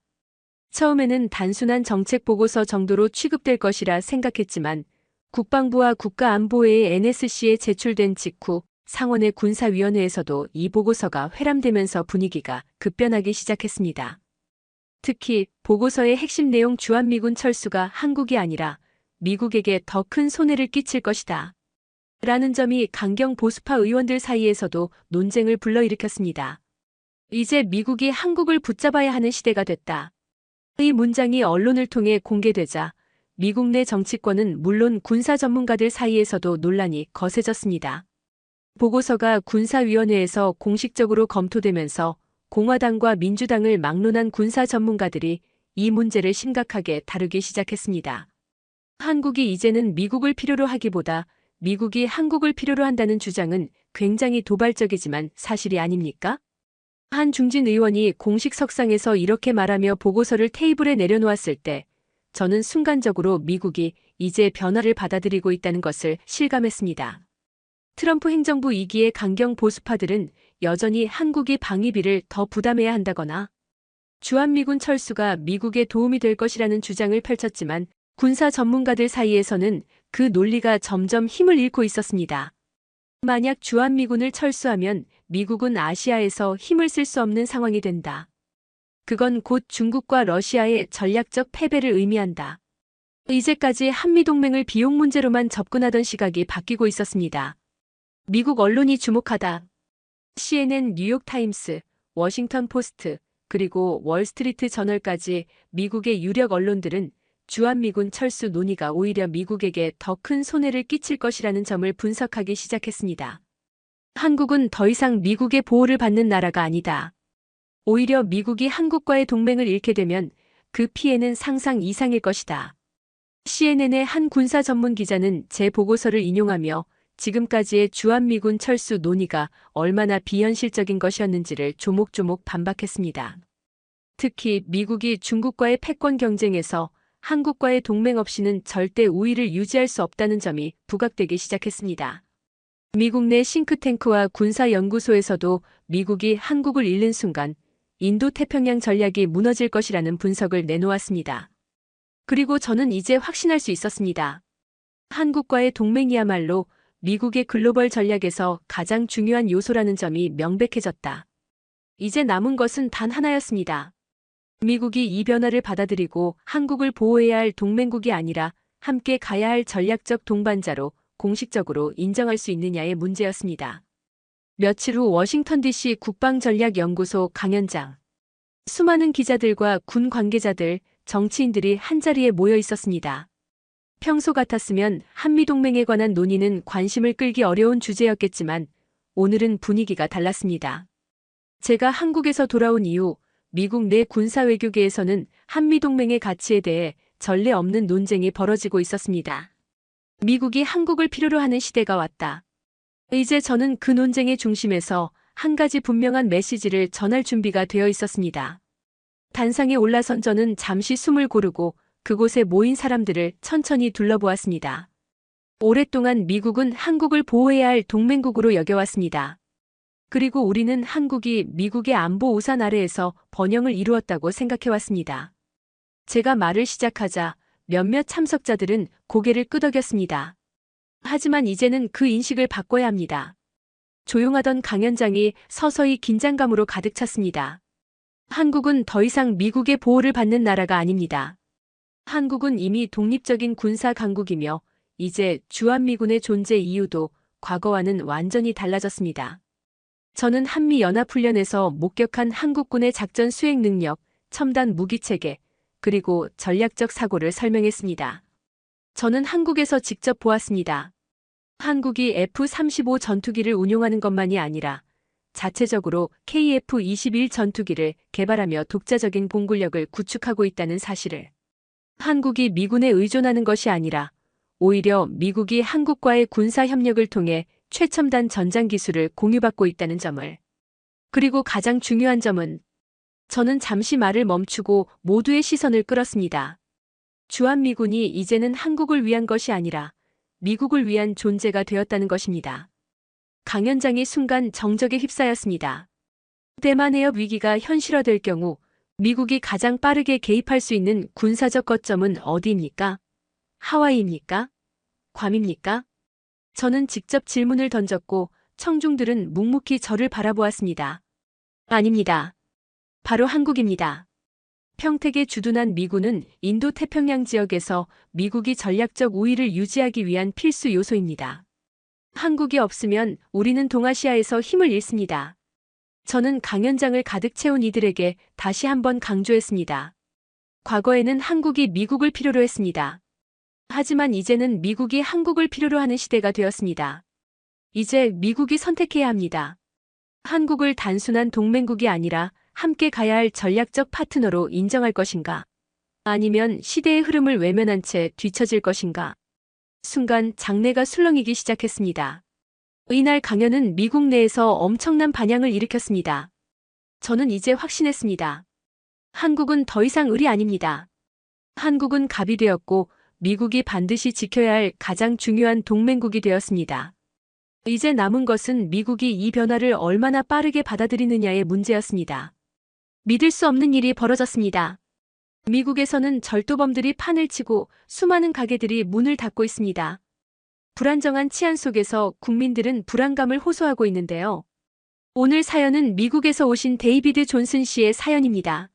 처음에는 단순한 정책 보고서 정도로 취급될 것이라 생각했지만 국방부와 국가안보회의 NSC에 제출된 직후 상원의 군사위원회에서도 이 보고서가 회람되면서 분위기가 급변하기 시작했습니다. 특히 보고서의 핵심 내용 주한미군 철수가 한국이 아니라 미국에게 더 큰 손해를 끼칠 것이다. 라는 점이 강경 보수파 의원들 사이에서도 논쟁을 불러일으켰습니다. 이제 미국이 한국을 붙잡아야 하는 시대가 됐다. 이 문장이 언론을 통해 공개되자 미국 내 정치권은 물론 군사 전문가들 사이에서도 논란이 거세졌습니다. 보고서가 군사위원회에서 공식적으로 검토되면서 공화당과 민주당을 막론한 군사 전문가들이 이 문제를 심각하게 다루기 시작했습니다. 한국이 이제는 미국을 필요로 하기보다 미국이 한국을 필요로 한다는 주장은 굉장히 도발적이지만 사실이 아닙니까? 한 중진 의원이 공식 석상에서 이렇게 말하며 보고서를 테이블에 내려놓았을 때 저는 순간적으로 미국이 이제 변화를 받아들이고 있다는 것을 실감했습니다. 트럼프 행정부 2기의 강경 보수파들은 여전히 한국이 방위비를 더 부담해야 한다거나 주한미군 철수가 미국에 도움이 될 것이라는 주장을 펼쳤지만 군사 전문가들 사이에서는 그 논리가 점점 힘을 잃고 있었습니다. 만약 주한미군을 철수하면 미국은 아시아에서 힘을 쓸 수 없는 상황이 된다. 그건 곧 중국과 러시아의 전략적 패배를 의미한다. 이제까지 한미동맹을 비용 문제로만 접근하던 시각이 바뀌고 있었습니다. 미국 언론이 주목하다. CNN, 뉴욕타임스, 워싱턴 포스트, 그리고 월스트리트 저널까지 미국의 유력 언론들은 주한미군 철수 논의가 오히려 미국에게 더 큰 손해를 끼칠 것이라는 점을 분석하기 시작했습니다. 한국은 더 이상 미국의 보호를 받는 나라가 아니다. 오히려 미국이 한국과의 동맹을 잃게 되면 그 피해는 상상 이상일 것이다. CNN의 한 군사 전문 기자는 제 보고서를 인용하며 지금까지의 주한미군 철수 논의가 얼마나 비현실적인 것이었는지를 조목조목 반박했습니다. 특히 미국이 중국과의 패권 경쟁에서 한국과의 동맹 없이는 절대 우위를 유지할 수 없다는 점이 부각되기 시작했습니다. 미국 내 싱크탱크와 군사연구소에서도 미국이 한국을 잃는 순간 인도태평양 전략이 무너질 것이라는 분석을 내놓았습니다. 그리고 저는 이제 확신할 수 있었습니다. 한국과의 동맹이야말로 미국의 글로벌 전략에서 가장 중요한 요소라는 점이 명백해졌다. 이제 남은 것은 단 하나였습니다. 미국이 이 변화를 받아들이고 한국을 보호해야 할 동맹국이 아니라 함께 가야 할 전략적 동반자로 공식적으로 인정할 수 있느냐의 문제였습니다. 며칠 후 워싱턴 DC 국방전략연구소 강연장. 수많은 기자들과 군 관계자들, 정치인들이 한자리에 모여 있었습니다. 평소 같았으면 한미동맹에 관한 논의는 관심을 끌기 어려운 주제였겠지만 오늘은 분위기가 달랐습니다. 제가 한국에서 돌아온 이후 미국 내 군사외교계에서는 한미동맹의 가치에 대해 전례 없는 논쟁이 벌어지고 있었습니다. 미국이 한국을 필요로 하는 시대가 왔다. 이제 저는 그 논쟁의 중심에서 한 가지 분명한 메시지를 전할 준비가 되어 있었습니다. 단상에 올라선 저는 잠시 숨을 고르고 그곳에 모인 사람들을 천천히 둘러보았습니다. 오랫동안 미국은 한국을 보호해야 할 동맹국으로 여겨왔습니다. 그리고 우리는 한국이 미국의 안보 우산 아래에서 번영을 이루었다고 생각해왔습니다. 제가 말을 시작하자 몇몇 참석자들은 고개를 끄덕였습니다. 하지만 이제는 그 인식을 바꿔야 합니다. 조용하던 강연장이 서서히 긴장감으로 가득 찼습니다. 한국은 더 이상 미국의 보호를 받는 나라가 아닙니다. 한국은 이미 독립적인 군사 강국이며 이제 주한미군의 존재 이유도 과거와는 완전히 달라졌습니다. 저는 한미연합훈련에서 목격한 한국군의 작전 수행 능력, 첨단 무기체계, 그리고 전략적 사고를 설명했습니다. 저는 한국에서 직접 보았습니다. 한국이 F-35 전투기를 운용하는 것만이 아니라 자체적으로 KF-21 전투기를 개발하며 독자적인 공군력을 구축하고 있다는 사실을. 한국이 미군에 의존하는 것이 아니라 오히려 미국이 한국과의 군사 협력을 통해 최첨단 전장 기술을 공유받고 있다는 점을. 그리고 가장 중요한 점은 저는 잠시 말을 멈추고 모두의 시선을 끌었습니다. 주한미군이 이제는 한국을 위한 것이 아니라 미국을 위한 존재가 되었다는 것입니다. 강연장이 순간 정적에 휩싸였습니다. 대만 해협 위기가 현실화될 경우 미국이 가장 빠르게 개입할 수 있는 군사적 거점은 어디입니까? 하와이입니까? 괌입니까? 저는 직접 질문을 던졌고 청중들은 묵묵히 저를 바라보았습니다. 아닙니다. 바로 한국입니다. 평택에 주둔한 미군은 인도 태평양 지역에서 미국이 전략적 우위를 유지하기 위한 필수 요소입니다. 한국이 없으면 우리는 동아시아에서 힘을 잃습니다. 저는 강연장을 가득 채운 이들에게 다시 한번 강조했습니다. 과거에는 한국이 미국을 필요로 했습니다. 하지만 이제는 미국이 한국을 필요로 하는 시대가 되었습니다. 이제 미국이 선택해야 합니다. 한국을 단순한 동맹국이 아니라 함께 가야 할 전략적 파트너로 인정할 것인가? 아니면 시대의 흐름을 외면한 채 뒤처질 것인가? 순간 장내가 술렁이기 시작했습니다. 이날 강연은 미국 내에서 엄청난 반향을 일으켰습니다. 저는 이제 확신했습니다. 한국은 더 이상 을이 아닙니다. 한국은 갑이 되었고 미국이 반드시 지켜야 할 가장 중요한 동맹국이 되었습니다. 이제 남은 것은 미국이 이 변화를 얼마나 빠르게 받아들이느냐의 문제였습니다. 믿을 수 없는 일이 벌어졌습니다. 미국에서는 절도범들이 판을 치고 수많은 가게들이 문을 닫고 있습니다. 불안정한 치안 속에서 국민들은 불안감을 호소하고 있는데요. 오늘 사연은 미국에서 오신 데이비드 존슨 씨의 사연입니다.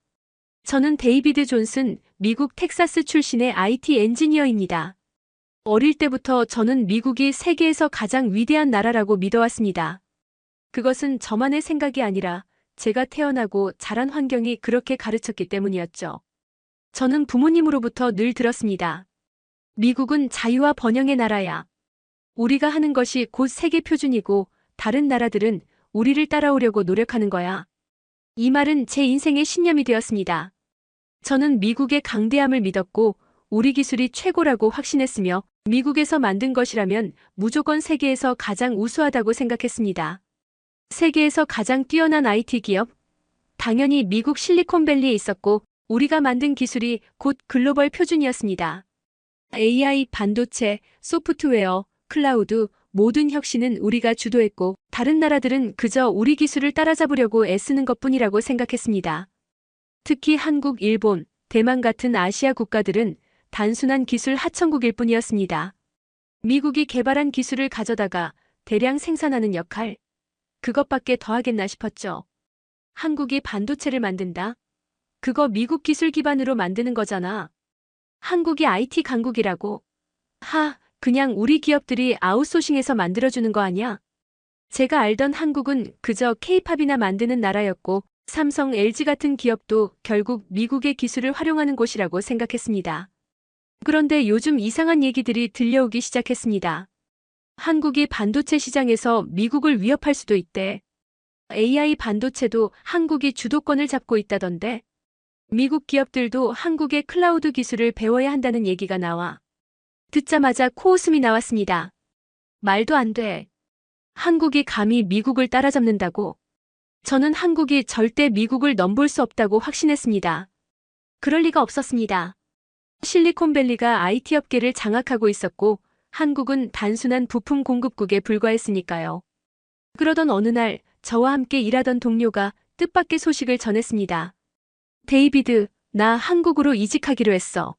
저는 데이비드 존슨, 미국 텍사스 출신의 IT 엔지니어입니다. 어릴 때부터 저는 미국이 세계에서 가장 위대한 나라라고 믿어왔습니다. 그것은 저만의 생각이 아니라 제가 태어나고 자란 환경이 그렇게 가르쳤기 때문이었죠. 저는 부모님으로부터 늘 들었습니다. 미국은 자유와 번영의 나라야. 우리가 하는 것이 곧 세계 표준이고 다른 나라들은 우리를 따라오려고 노력하는 거야. 이 말은 제 인생의 신념이 되었습니다. 저는 미국의 강대함을 믿었고 우리 기술이 최고라고 확신했으며 미국에서 만든 것이라면 무조건 세계에서 가장 우수하다고 생각했습니다. 세계에서 가장 뛰어난 IT 기업? 당연히 미국 실리콘밸리에 있었고 우리가 만든 기술이 곧 글로벌 표준이었습니다. AI, 반도체, 소프트웨어, 클라우드, 모든 혁신은 우리가 주도했고 다른 나라들은 그저 우리 기술을 따라잡으려고 애쓰는 것뿐이라고 생각했습니다. 특히 한국, 일본, 대만 같은 아시아 국가들은 단순한 기술 하청국일 뿐이었습니다. 미국이 개발한 기술을 가져다가 대량 생산하는 역할, 그것밖에 더 하겠나 싶었죠. 한국이 반도체를 만든다? 그거 미국 기술 기반으로 만드는 거잖아. 한국이 IT 강국이라고. 그냥 우리 기업들이 아웃소싱해서 만들어주는 거 아니야? 제가 알던 한국은 그저 K-팝이나 만드는 나라였고 삼성, LG 같은 기업도 결국 미국의 기술을 활용하는 곳이라고 생각했습니다. 그런데 요즘 이상한 얘기들이 들려오기 시작했습니다. 한국이 반도체 시장에서 미국을 위협할 수도 있대. AI 반도체도 한국이 주도권을 잡고 있다던데. 미국 기업들도 한국의 클라우드 기술을 배워야 한다는 얘기가 나와. 듣자마자 코웃음이 나왔습니다. 말도 안 돼. 한국이 감히 미국을 따라잡는다고. 저는 한국이 절대 미국을 넘볼 수 없다고 확신했습니다. 그럴 리가 없었습니다. 실리콘밸리가 IT 업계를 장악하고 있었고 한국은 단순한 부품 공급국에 불과했으니까요. 그러던 어느 날 저와 함께 일하던 동료가 뜻밖의 소식을 전했습니다. 데이비드, 나 한국으로 이직하기로 했어.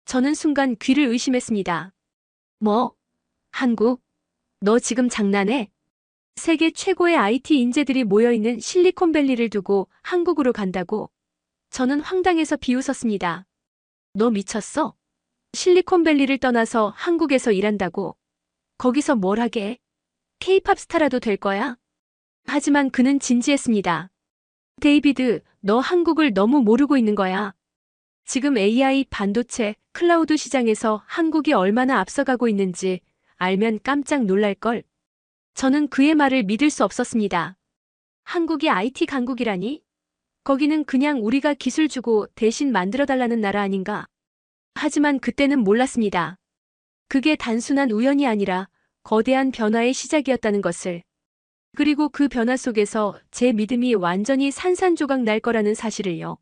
저는 순간 귀를 의심했습니다. 뭐? 한국? 너 지금 장난해? 세계 최고의 IT 인재들이 모여있는 실리콘밸리를 두고 한국으로 간다고? 저는 황당해서 비웃었습니다. 너 미쳤어? 실리콘밸리를 떠나서 한국에서 일한다고? 거기서 뭘 하게? 케이팝 스타라도 될 거야? 하지만 그는 진지했습니다. 데이비드, 너 한국을 너무 모르고 있는 거야. 지금 AI, 반도체, 클라우드 시장에서 한국이 얼마나 앞서가고 있는지 알면 깜짝 놀랄걸. 저는 그의 말을 믿을 수 없었습니다. 한국이 IT 강국이라니? 거기는 그냥 우리가 기술 주고 대신 만들어달라는 나라 아닌가? 하지만 그때는 몰랐습니다. 그게 단순한 우연이 아니라 거대한 변화의 시작이었다는 것을. 그리고 그 변화 속에서 제 믿음이 완전히 산산조각 날 거라는 사실을요.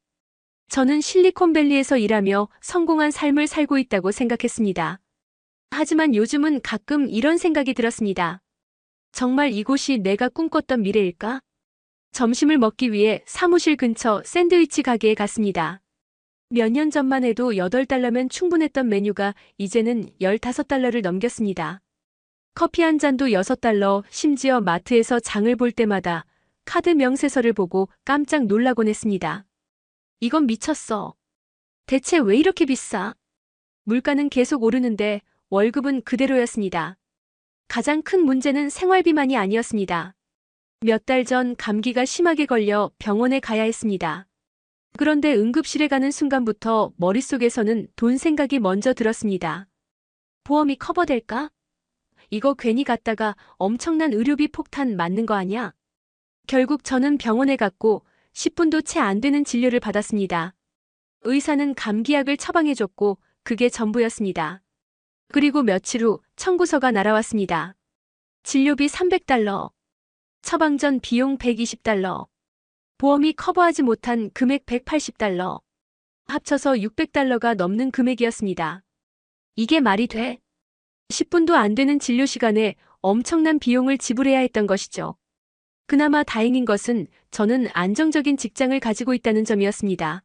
저는 실리콘밸리에서 일하며 성공한 삶을 살고 있다고 생각했습니다. 하지만 요즘은 가끔 이런 생각이 들었습니다. 정말 이곳이 내가 꿈꿨던 미래일까? 점심을 먹기 위해 사무실 근처 샌드위치 가게에 갔습니다. 몇 년 전만 해도 8달러면 충분했던 메뉴가 이제는 15달러를 넘겼습니다. 커피 한 잔도 6달러, 심지어 마트에서 장을 볼 때마다 카드 명세서를 보고 깜짝 놀라곤 했습니다. 이건 미쳤어. 대체 왜 이렇게 비싸? 물가는 계속 오르는데 월급은 그대로였습니다. 가장 큰 문제는 생활비만이 아니었습니다. 몇 달 전 감기가 심하게 걸려 병원에 가야 했습니다. 그런데 응급실에 가는 순간부터 머릿속에서는 돈 생각이 먼저 들었습니다. 보험이 커버될까? 이거 괜히 갔다가 엄청난 의료비 폭탄 맞는 거 아니야? 결국 저는 병원에 갔고 10분도 채 안 되는 진료를 받았습니다. 의사는 감기약을 처방해줬고 그게 전부였습니다. 그리고 며칠 후 청구서가 날아왔습니다. 진료비 300달러, 처방 전 비용 120달러, 보험이 커버하지 못한 금액 180달러, 합쳐서 600달러가 넘는 금액이었습니다. 이게 말이 돼? 10분도 안 되는 진료 시간에 엄청난 비용을 지불해야 했던 것이죠. 그나마 다행인 것은 저는 안정적인 직장을 가지고 있다는 점이었습니다.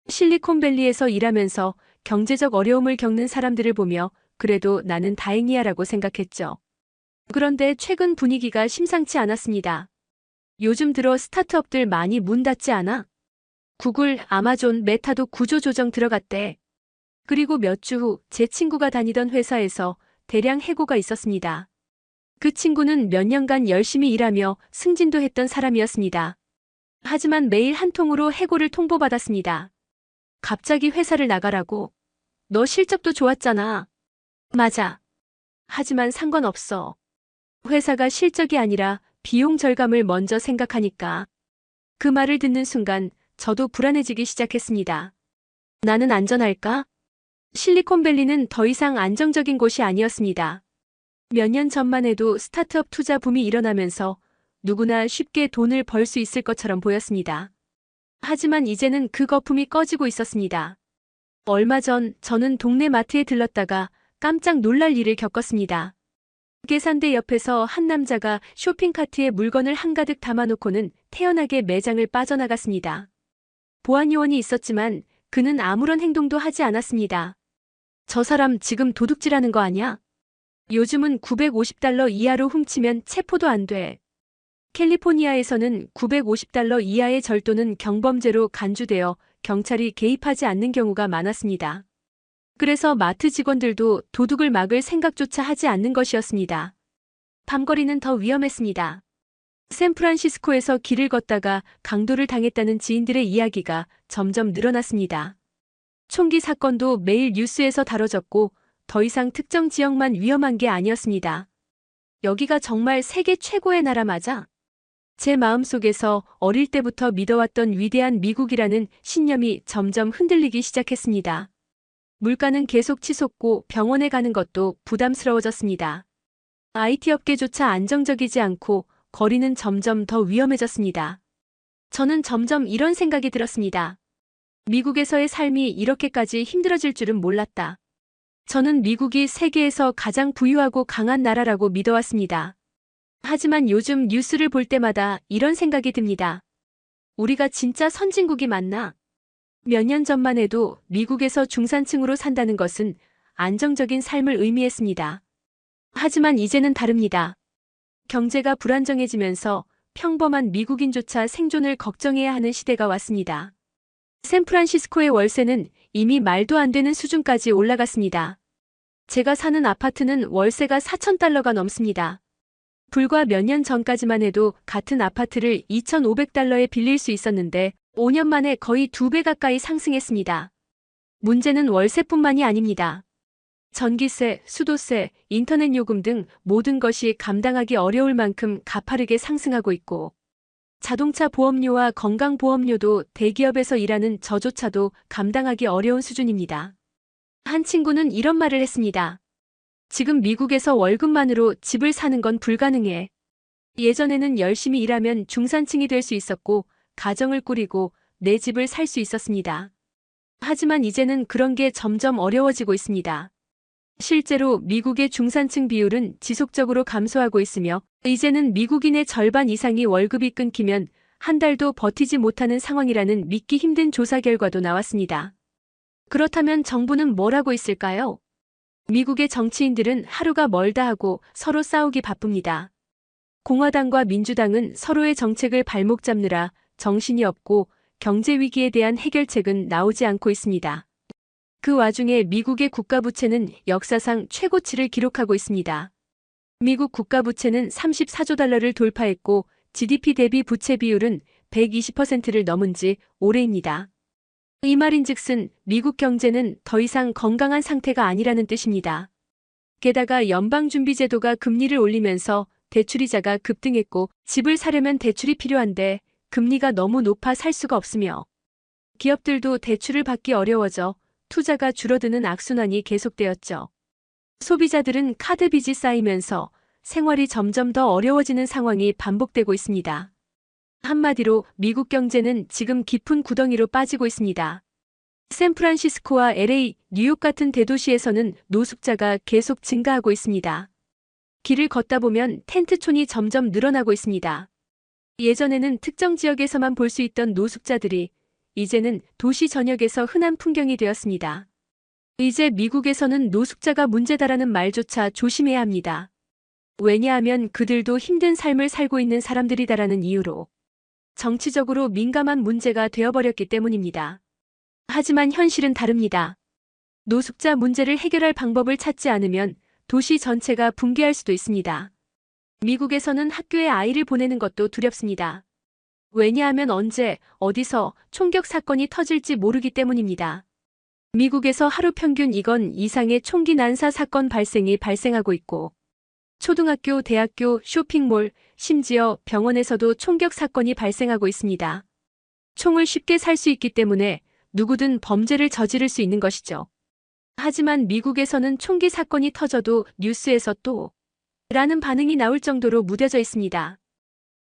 실리콘밸리에서 일하면서 경제적 어려움을 겪는 사람들을 보며 그래도 나는 다행이야라고 생각했죠. 그런데 최근 분위기가 심상치 않았습니다. 요즘 들어 스타트업들 많이 문 닫지 않아? 구글, 아마존, 메타도 구조조정 들어갔대. 그리고 몇 주 후 제 친구가 다니던 회사에서 대량 해고가 있었습니다. 그 친구는 몇 년간 열심히 일하며 승진도 했던 사람이었습니다. 하지만 매일 한 통으로 해고를 통보받았습니다. 갑자기 회사를 나가라고. 너 실적도 좋았잖아. 맞아. 하지만 상관없어. 회사가 실적이 아니라 비용 절감을 먼저 생각하니까. 그 말을 듣는 순간 저도 불안해지기 시작했습니다. 나는 안전할까? 실리콘밸리는 더 이상 안정적인 곳이 아니었습니다. 몇 년 전만 해도 스타트업 투자 붐이 일어나면서 누구나 쉽게 돈을 벌 수 있을 것처럼 보였습니다. 하지만 이제는 그 거품이 꺼지고 있었습니다. 얼마 전 저는 동네 마트에 들렀다가 깜짝 놀랄 일을 겪었습니다. 계산대 옆에서 한 남자가 쇼핑카트에 물건을 한가득 담아놓고는 태연하게 매장을 빠져나갔습니다. 보안요원이 있었지만 그는 아무런 행동도 하지 않았습니다. 저 사람 지금 도둑질하는 거 아니야? 요즘은 950달러 이하로 훔치면 체포도 안 돼. 캘리포니아에서는 950달러 이하의 절도는 경범죄로 간주되어 경찰이 개입하지 않는 경우가 많았습니다. 그래서 마트 직원들도 도둑을 막을 생각조차 하지 않는 것이었습니다. 밤거리는 더 위험했습니다. 샌프란시스코에서 길을 걷다가 강도를 당했다는 지인들의 이야기가 점점 늘어났습니다. 총기 사건도 매일 뉴스에서 다뤄졌고 더 이상 특정 지역만 위험한 게 아니었습니다. 여기가 정말 세계 최고의 나라 맞아? 제 마음속에서 어릴 때부터 믿어왔던 위대한 미국이라는 신념이 점점 흔들리기 시작했습니다. 물가는 계속 치솟고 병원에 가는 것도 부담스러워졌습니다. IT 업계조차 안정적이지 않고 거리는 점점 더 위험해졌습니다. 저는 점점 이런 생각이 들었습니다. 미국에서의 삶이 이렇게까지 힘들어질 줄은 몰랐다. 저는 미국이 세계에서 가장 부유하고 강한 나라라고 믿어왔습니다. 하지만 요즘 뉴스를 볼 때마다 이런 생각이 듭니다. 우리가 진짜 선진국이 맞나? 몇 년 전만 해도 미국에서 중산층으로 산다는 것은 안정적인 삶을 의미했습니다. 하지만 이제는 다릅니다. 경제가 불안정해지면서 평범한 미국인조차 생존을 걱정해야 하는 시대가 왔습니다. 샌프란시스코의 월세는 이미 말도 안 되는 수준까지 올라갔습니다. 제가 사는 아파트는 월세가 $4,000가 넘습니다. 불과 몇 년 전까지만 해도 같은 아파트를 $2,500에 빌릴 수 있었는데 5년 만에 거의 2배 가까이 상승했습니다. 문제는 월세뿐만이 아닙니다. 전기세, 수도세, 인터넷 요금 등 모든 것이 감당하기 어려울 만큼 가파르게 상승하고 있고, 자동차 보험료와 건강보험료도 대기업에서 일하는 저조차도 감당하기 어려운 수준입니다. 한 친구는 이런 말을 했습니다. 지금 미국에서 월급만으로 집을 사는 건 불가능해. 예전에는 열심히 일하면 중산층이 될 수 있었고, 가정을 꾸리고 내 집을 살 수 있었습니다. 하지만 이제는 그런 게 점점 어려워지고 있습니다. 실제로 미국의 중산층 비율은 지속적으로 감소하고 있으며 이제는 미국인의 절반 이상이 월급이 끊기면 한 달도 버티지 못하는 상황이라는 믿기 힘든 조사 결과도 나왔습니다. 그렇다면 정부는 뭘 하고 있을까요? 미국의 정치인들은 하루가 멀다 하고 서로 싸우기 바쁩니다. 공화당과 민주당은 서로의 정책을 발목 잡느라 정신이 없고 경제 위기에 대한 해결책은 나오지 않고 있습니다. 그 와중에 미국의 국가부채는 역사상 최고치를 기록하고 있습니다. 미국 국가부채는 $34조 돌파했고 GDP 대비 부채 비율은 120%를 넘은 지 오래입니다. 이 말인즉슨 미국 경제는 더 이상 건강한 상태가 아니라는 뜻입니다. 게다가 연방준비제도가 금리를 올리면서 대출이자가 급등했고 집을 사려면 대출이 필요한데 금리가 너무 높아 살 수가 없으며 기업들도 대출을 받기 어려워져 투자가 줄어드는 악순환이 계속되었죠. 소비자들은 카드 빚이 쌓이면서 생활이 점점 더 어려워지는 상황이 반복되고 있습니다. 한마디로 미국 경제는 지금 깊은 구덩이로 빠지고 있습니다. 샌프란시스코와 LA, 뉴욕 같은 대도시에서는 노숙자가 계속 증가하고 있습니다. 길을 걷다 보면 텐트촌이 점점 늘어나고 있습니다. 예전에는 특정 지역에서만 볼 수 있던 노숙자들이 이제는 도시 전역에서 흔한 풍경이 되었습니다. 이제 미국에서는 노숙자가 문제다라는 말조차 조심해야 합니다. 왜냐하면 그들도 힘든 삶을 살고 있는 사람들이다라는 이유로 정치적으로 민감한 문제가 되어버렸기 때문입니다. 하지만 현실은 다릅니다. 노숙자 문제를 해결할 방법을 찾지 않으면 도시 전체가 붕괴할 수도 있습니다. 미국에서는 학교에 아이를 보내는 것도 두렵습니다. 왜냐하면 언제, 어디서 총격 사건이 터질지 모르기 때문입니다. 미국에서 하루 평균 2건 이상의 총기 난사 사건 발생하고 있고, 초등학교, 대학교, 쇼핑몰, 심지어 병원에서도 총격 사건이 발생하고 있습니다. 총을 쉽게 살 수 있기 때문에 누구든 범죄를 저지를 수 있는 것이죠. 하지만 미국에서는 총기 사건이 터져도 뉴스에서 또 라는 반응이 나올 정도로 무뎌져 있습니다.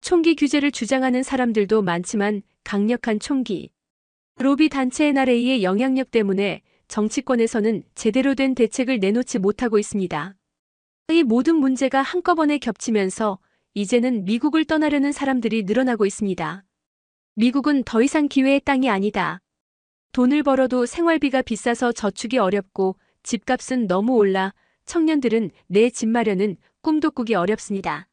총기 규제를 주장하는 사람들도 많지만 강력한 총기 로비 단체 NRA의 영향력 때문에 정치권에서는 제대로 된 대책을 내놓지 못하고 있습니다. 이 모든 문제가 한꺼번에 겹치면서 이제는 미국을 떠나려는 사람들이 늘어나고 있습니다. 미국은 더 이상 기회의 땅이 아니다. 돈을 벌어도 생활비가 비싸서 저축이 어렵고 집값은 너무 올라 청년들은 내 집 마련은 꿈도 꾸기 어렵습니다.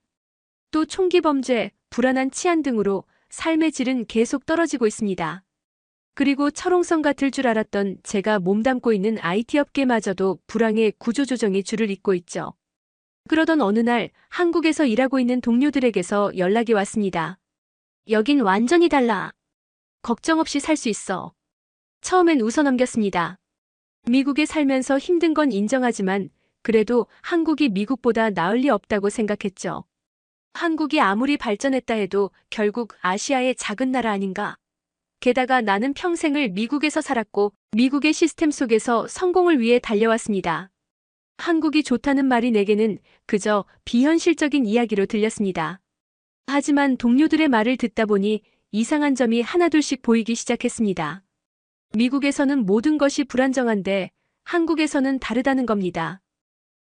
또 총기 범죄, 불안한 치안 등으로 삶의 질은 계속 떨어지고 있습니다. 그리고 철옹성 같을 줄 알았던 제가 몸담고 있는 IT 업계마저도 불황의 구조조정이 줄을 잇고 있죠. 그러던 어느 날 한국에서 일하고 있는 동료들에게서 연락이 왔습니다. 여긴 완전히 달라. 걱정 없이 살 수 있어. 처음엔 웃어넘겼습니다. 미국에 살면서 힘든 건 인정하지만 그래도 한국이 미국보다 나을 리 없다고 생각했죠. 한국이 아무리 발전했다 해도 결국 아시아의 작은 나라 아닌가. 게다가 나는 평생을 미국에서 살았고 미국의 시스템 속에서 성공을 위해 달려왔습니다. 한국이 좋다는 말이 내게는 그저 비현실적인 이야기로 들렸습니다. 하지만 동료들의 말을 듣다 보니 이상한 점이 하나둘씩 보이기 시작했습니다. 미국에서는 모든 것이 불안정한데 한국에서는 다르다는 겁니다.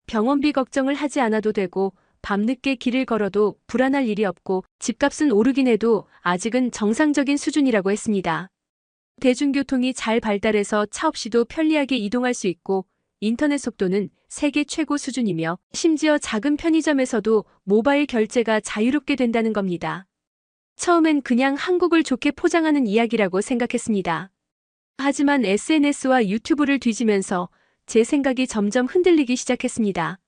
병원비 걱정을 하지 않아도 되고 밤늦게 길을 걸어도 불안할 일이 없고 집값은 오르긴 해도 아직은 정상적인 수준이라고 했습니다. 대중교통이 잘 발달해서 차 없이도 편리하게 이동할 수 있고 인터넷 속도는 세계 최고 수준이며 심지어 작은 편의점에서도 모바일 결제가 자유롭게 된다는 겁니다. 처음엔 그냥 한국을 좋게 포장하는 이야기라고 생각했습니다. 하지만 SNS와 유튜브를 뒤지면서 제 생각이 점점 흔들리기 시작했습니다.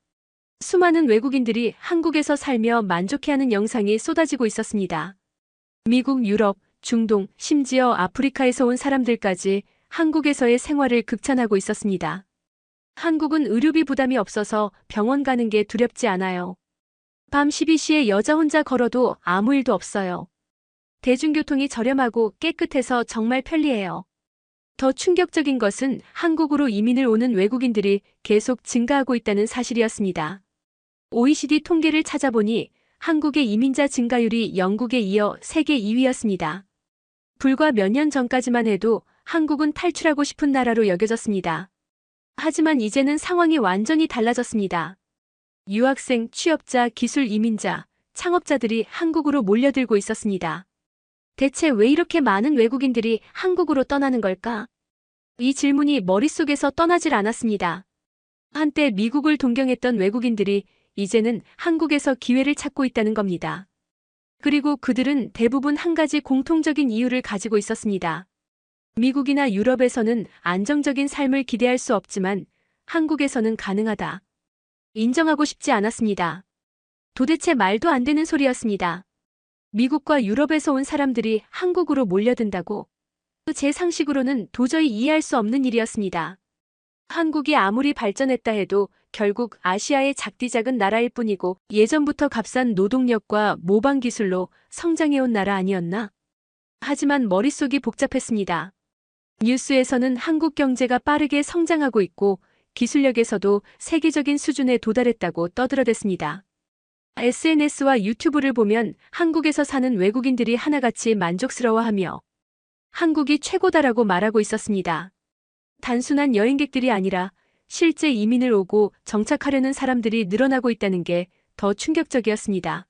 수많은 외국인들이 한국에서 살며 만족해하는 영상이 쏟아지고 있었습니다. 미국, 유럽, 중동, 심지어 아프리카에서 온 사람들까지 한국에서의 생활을 극찬하고 있었습니다. 한국은 의료비 부담이 없어서 병원 가는 게 두렵지 않아요. 밤 12시에 여자 혼자 걸어도 아무 일도 없어요. 대중교통이 저렴하고 깨끗해서 정말 편리해요. 더 충격적인 것은 한국으로 이민을 오는 외국인들이 계속 증가하고 있다는 사실이었습니다. OECD 통계를 찾아보니 한국의 이민자 증가율이 영국에 이어 세계 2위였습니다. 불과 몇 년 전까지만 해도 한국은 탈출하고 싶은 나라로 여겨졌습니다. 하지만 이제는 상황이 완전히 달라졌습니다. 유학생, 취업자, 기술 이민자, 창업자들이 한국으로 몰려들고 있었습니다. 대체 왜 이렇게 많은 외국인들이 한국으로 떠나는 걸까? 이 질문이 머릿속에서 떠나질 않았습니다. 한때 미국을 동경했던 외국인들이 이제는 한국에서 기회를 찾고 있다는 겁니다. 그리고 그들은 대부분 한 가지 공통적인 이유를 가지고 있었습니다. 미국이나 유럽에서는 안정적인 삶을 기대할 수 없지만 한국에서는 가능하다. 인정하고 싶지 않았습니다. 도대체 말도 안 되는 소리였습니다. 미국과 유럽에서 온 사람들이 한국으로 몰려든다고? 제 상식으로는 도저히 이해할 수 없는 일이었습니다. 한국이 아무리 발전했다 해도 결국 아시아의 작디작은 나라일 뿐이고 예전부터 값싼 노동력과 모방 기술로 성장해온 나라 아니었나? 하지만 머릿속이 복잡했습니다. 뉴스에서는 한국 경제가 빠르게 성장하고 있고 기술력에서도 세계적인 수준에 도달했다고 떠들어댔습니다. SNS와 유튜브를 보면 한국에서 사는 외국인들이 하나같이 만족스러워하며 한국이 최고다라고 말하고 있었습니다. 단순한 여행객들이 아니라 실제 이민을 오고 정착하려는 사람들이 늘어나고 있다는 게 더 충격적이었습니다.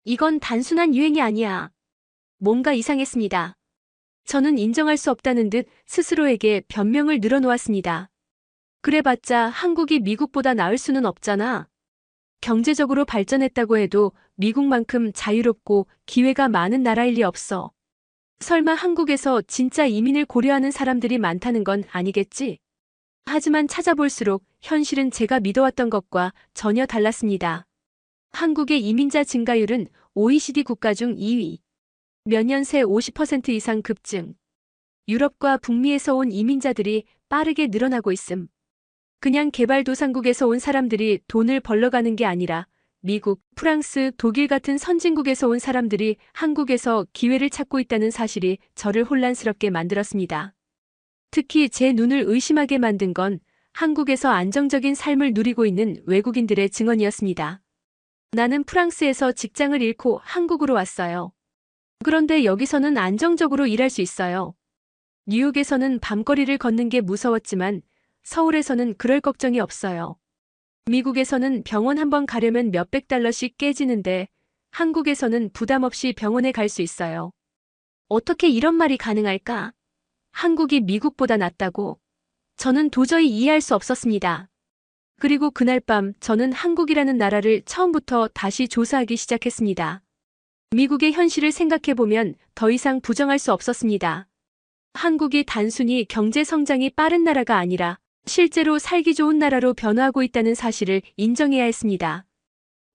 이건 단순한 유행이 아니야. 뭔가 이상했습니다. 저는 인정할 수 없다는 듯 스스로에게 변명을 늘어놓았습니다. 그래봤자 한국이 미국보다 나을 수는 없잖아. 경제적으로 발전했다고 해도 미국만큼 자유롭고 기회가 많은 나라일 리 없어. 설마 한국에서 진짜 이민을 고려하는 사람들이 많다는 건 아니겠지? 하지만 찾아볼수록 현실은 제가 믿어왔던 것과 전혀 달랐습니다. 한국의 이민자 증가율은 OECD 국가 중 2위. 몇 년 새 50% 이상 급증. 유럽과 북미에서 온 이민자들이 빠르게 늘어나고 있음. 그냥 개발도상국에서 온 사람들이 돈을 벌러 가는 게 아니라 미국, 프랑스, 독일 같은 선진국에서 온 사람들이 한국에서 기회를 찾고 있다는 사실이 저를 혼란스럽게 만들었습니다. 특히 제 눈을 의심하게 만든 건 한국에서 안정적인 삶을 누리고 있는 외국인들의 증언이었습니다. 나는 프랑스에서 직장을 잃고 한국으로 왔어요. 그런데 여기서는 안정적으로 일할 수 있어요. 뉴욕에서는 밤거리를 걷는 게 무서웠지만 서울에서는 그럴 걱정이 없어요. 미국에서는 병원 한번 가려면 몇백 달러씩 깨지는데 한국에서는 부담 없이 병원에 갈 수 있어요. 어떻게 이런 말이 가능할까? 한국이 미국보다 낫다고? 저는 도저히 이해할 수 없었습니다. 그리고 그날 밤 저는 한국이라는 나라를 처음부터 다시 조사하기 시작했습니다. 미국의 현실을 생각해보면 더 이상 부정할 수 없었습니다. 한국이 단순히 경제 성장이 빠른 나라가 아니라 실제로 살기 좋은 나라로 변화하고 있다는 사실을 인정해야 했습니다.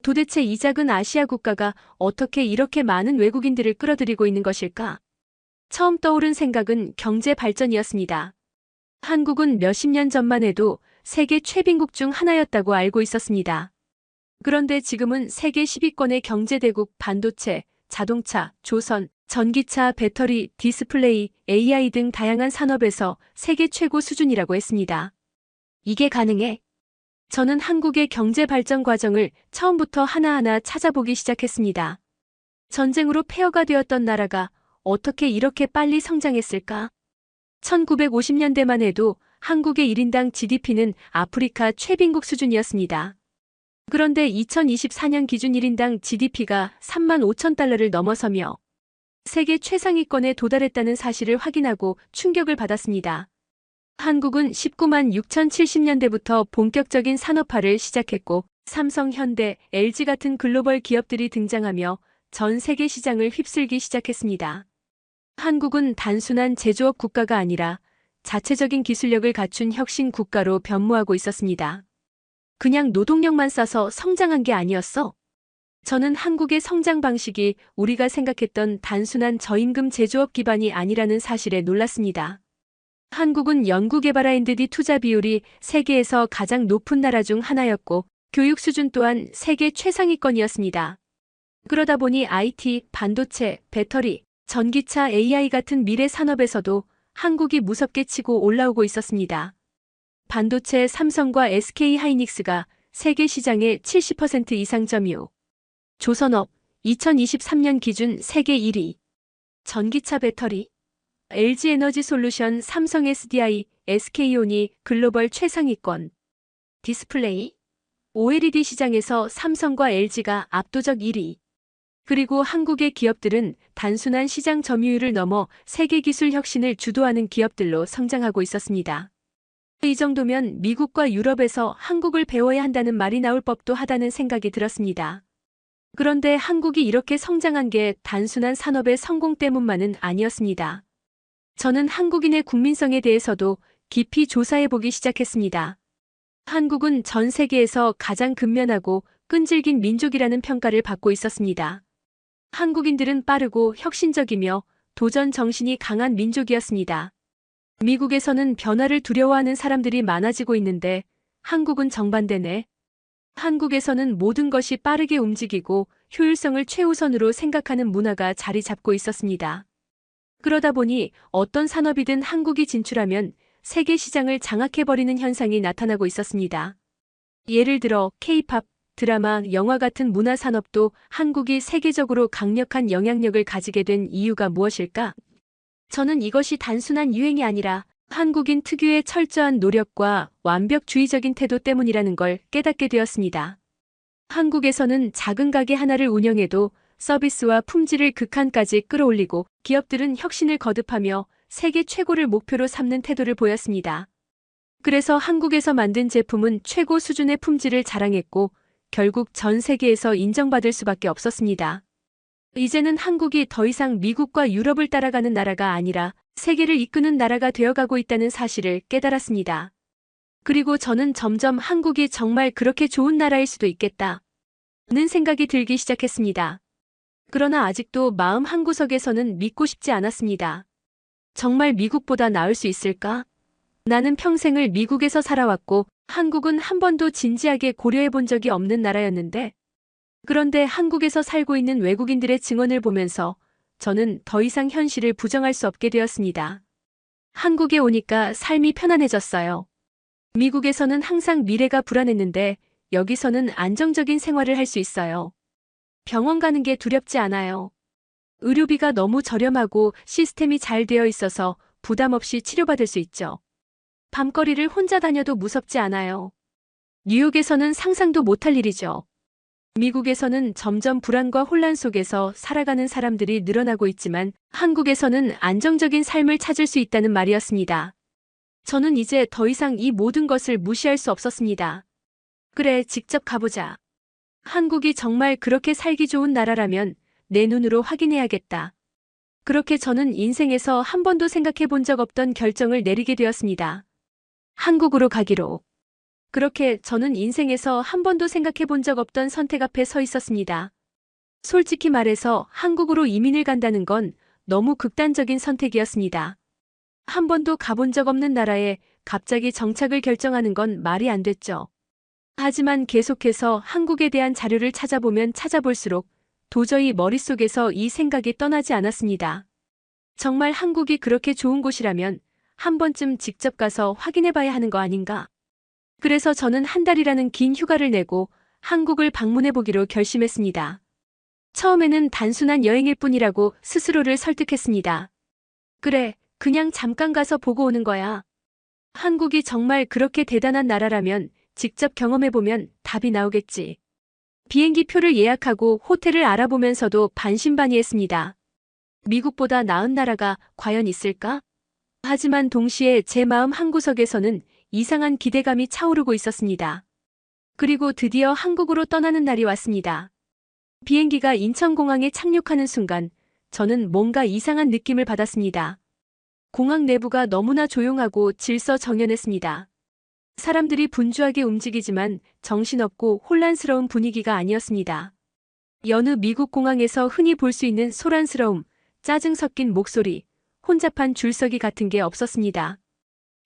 도대체 이 작은 아시아 국가가 어떻게 이렇게 많은 외국인들을 끌어들이고 있는 것일까? 처음 떠오른 생각은 경제 발전이었습니다. 한국은 몇십 년 전만 해도 세계 최빈국 중 하나였다고 알고 있었습니다. 그런데 지금은 세계 10위권의 경제대국, 반도체, 자동차, 조선, 전기차, 배터리, 디스플레이, AI 등 다양한 산업에서 세계 최고 수준이라고 했습니다. 이게 가능해? 저는 한국의 경제 발전 과정을 처음부터 하나하나 찾아보기 시작했습니다. 전쟁으로 폐허가 되었던 나라가 어떻게 이렇게 빨리 성장했을까? 1950년대만 해도 한국의 1인당 GDP는 아프리카 최빈국 수준이었습니다. 그런데 2024년 기준 1인당 GDP가 3만 5천 달러를 넘어서며 세계 최상위권에 도달했다는 사실을 확인하고 충격을 받았습니다. 한국은 19만 6,070년대부터 본격적인 산업화를 시작했고 삼성, 현대, LG 같은 글로벌 기업들이 등장하며 전 세계 시장을 휩쓸기 시작했습니다. 한국은 단순한 제조업 국가가 아니라 자체적인 기술력을 갖춘 혁신 국가로 변모하고 있었습니다. 그냥 노동력만 싸서 성장한 게 아니었어. 저는 한국의 성장 방식이 우리가 생각했던 단순한 저임금 제조업 기반이 아니라는 사실에 놀랐습니다. 한국은 연구개발 R&D 투자 비율이 세계에서 가장 높은 나라 중 하나였고 교육 수준 또한 세계 최상위권이었습니다. 그러다 보니 IT, 반도체, 배터리, 전기차, AI 같은 미래 산업에서도 한국이 무섭게 치고 올라오고 있었습니다. 반도체 삼성과 SK하이닉스가 세계 시장의 70% 이상 점유. 조선업, 2023년 기준 세계 1위. 전기차 배터리, LG에너지솔루션, 삼성 SDI, SK온이 글로벌 최상위권. 디스플레이, OLED 시장에서 삼성과 LG가 압도적 1위. 그리고 한국의 기업들은 단순한 시장 점유율을 넘어 세계 기술 혁신을 주도하는 기업들로 성장하고 있었습니다. 이 정도면 미국과 유럽에서 한국을 배워야 한다는 말이 나올 법도 하다는 생각이 들었습니다. 그런데 한국이 이렇게 성장한 게 단순한 산업의 성공 때문만은 아니었습니다. 저는 한국인의 국민성에 대해서도 깊이 조사해보기 시작했습니다. 한국은 전 세계에서 가장 근면하고 끈질긴 민족이라는 평가를 받고 있었습니다. 한국인들은 빠르고 혁신적이며 도전 정신이 강한 민족이었습니다. 미국에서는 변화를 두려워하는 사람들이 많아지고 있는데 한국은 정반대네. 한국에서는 모든 것이 빠르게 움직이고 효율성을 최우선으로 생각하는 문화가 자리 잡고 있었습니다. 그러다 보니 어떤 산업이든 한국이 진출하면 세계 시장을 장악해버리는 현상이 나타나고 있었습니다. 예를 들어 K-팝, 드라마, 영화 같은 문화 산업도 한국이 세계적으로 강력한 영향력을 가지게 된 이유가 무엇일까? 저는 이것이 단순한 유행이 아니라 한국인 특유의 철저한 노력과 완벽주의적인 태도 때문이라는 걸 깨닫게 되었습니다. 한국에서는 작은 가게 하나를 운영해도 서비스와 품질을 극한까지 끌어올리고 기업들은 혁신을 거듭하며 세계 최고를 목표로 삼는 태도를 보였습니다. 그래서 한국에서 만든 제품은 최고 수준의 품질을 자랑했고 결국 전 세계에서 인정받을 수밖에 없었습니다. 이제는 한국이 더 이상 미국과 유럽을 따라가는 나라가 아니라 세계를 이끄는 나라가 되어가고 있다는 사실을 깨달았습니다. 그리고 저는 점점 한국이 정말 그렇게 좋은 나라일 수도 있겠다는 생각이 들기 시작했습니다. 그러나 아직도 마음 한구석에서는 믿고 싶지 않았습니다. 정말 미국보다 나을 수 있을까? 나는 평생을 미국에서 살아왔고 한국은 한 번도 진지하게 고려해 본 적이 없는 나라였는데 그런데 한국에서 살고 있는 외국인들의 증언을 보면서 저는 더 이상 현실을 부정할 수 없게 되었습니다. 한국에 오니까 삶이 편안해졌어요. 미국에서는 항상 미래가 불안했는데 여기서는 안정적인 생활을 할 수 있어요. 병원 가는 게 두렵지 않아요. 의료비가 너무 저렴하고 시스템이 잘 되어 있어서 부담 없이 치료받을 수 있죠. 밤거리를 혼자 다녀도 무섭지 않아요. 뉴욕에서는 상상도 못할 일이죠. 미국에서는 점점 불안과 혼란 속에서 살아가는 사람들이 늘어나고 있지만 한국에서는 안정적인 삶을 찾을 수 있다는 말이었습니다. 저는 이제 더 이상 이 모든 것을 무시할 수 없었습니다. 그래, 직접 가보자. 한국이 정말 그렇게 살기 좋은 나라라면 내 눈으로 확인해야겠다. 그렇게 저는 인생에서 한 번도 생각해 본 적 없던 결정을 내리게 되었습니다. 한국으로 가기로. 그렇게 저는 인생에서 한 번도 생각해 본 적 없던 선택 앞에 서 있었습니다. 솔직히 말해서 한국으로 이민을 간다는 건 너무 극단적인 선택이었습니다. 한 번도 가본 적 없는 나라에 갑자기 정착을 결정하는 건 말이 안 됐죠. 하지만 계속해서 한국에 대한 자료를 찾아보면 찾아볼수록 도저히 머릿속에서 이 생각이 떠나지 않았습니다. 정말 한국이 그렇게 좋은 곳이라면 한 번쯤 직접 가서 확인해 봐야 하는 거 아닌가? 그래서 저는 한 달이라는 긴 휴가를 내고 한국을 방문해 보기로 결심했습니다. 처음에는 단순한 여행일 뿐이라고 스스로를 설득했습니다. 그래, 그냥 잠깐 가서 보고 오는 거야. 한국이 정말 그렇게 대단한 나라라면 직접 경험해보면 답이 나오겠지. 비행기 표를 예약하고 호텔을 알아보면서도 반신반의했습니다. 미국보다 나은 나라가 과연 있을까? 하지만 동시에 제 마음 한구석에서는 이상한 기대감이 차오르고 있었습니다. 그리고 드디어 한국으로 떠나는 날이 왔습니다. 비행기가 인천공항에 착륙하는 순간 저는 뭔가 이상한 느낌을 받았습니다. 공항 내부가 너무나 조용하고 질서정연했습니다. 사람들이 분주하게 움직이지만 정신없고 혼란스러운 분위기가 아니었습니다. 여느 미국 공항에서 흔히 볼 수 있는 소란스러움, 짜증 섞인 목소리, 혼잡한 줄서기 같은 게 없었습니다.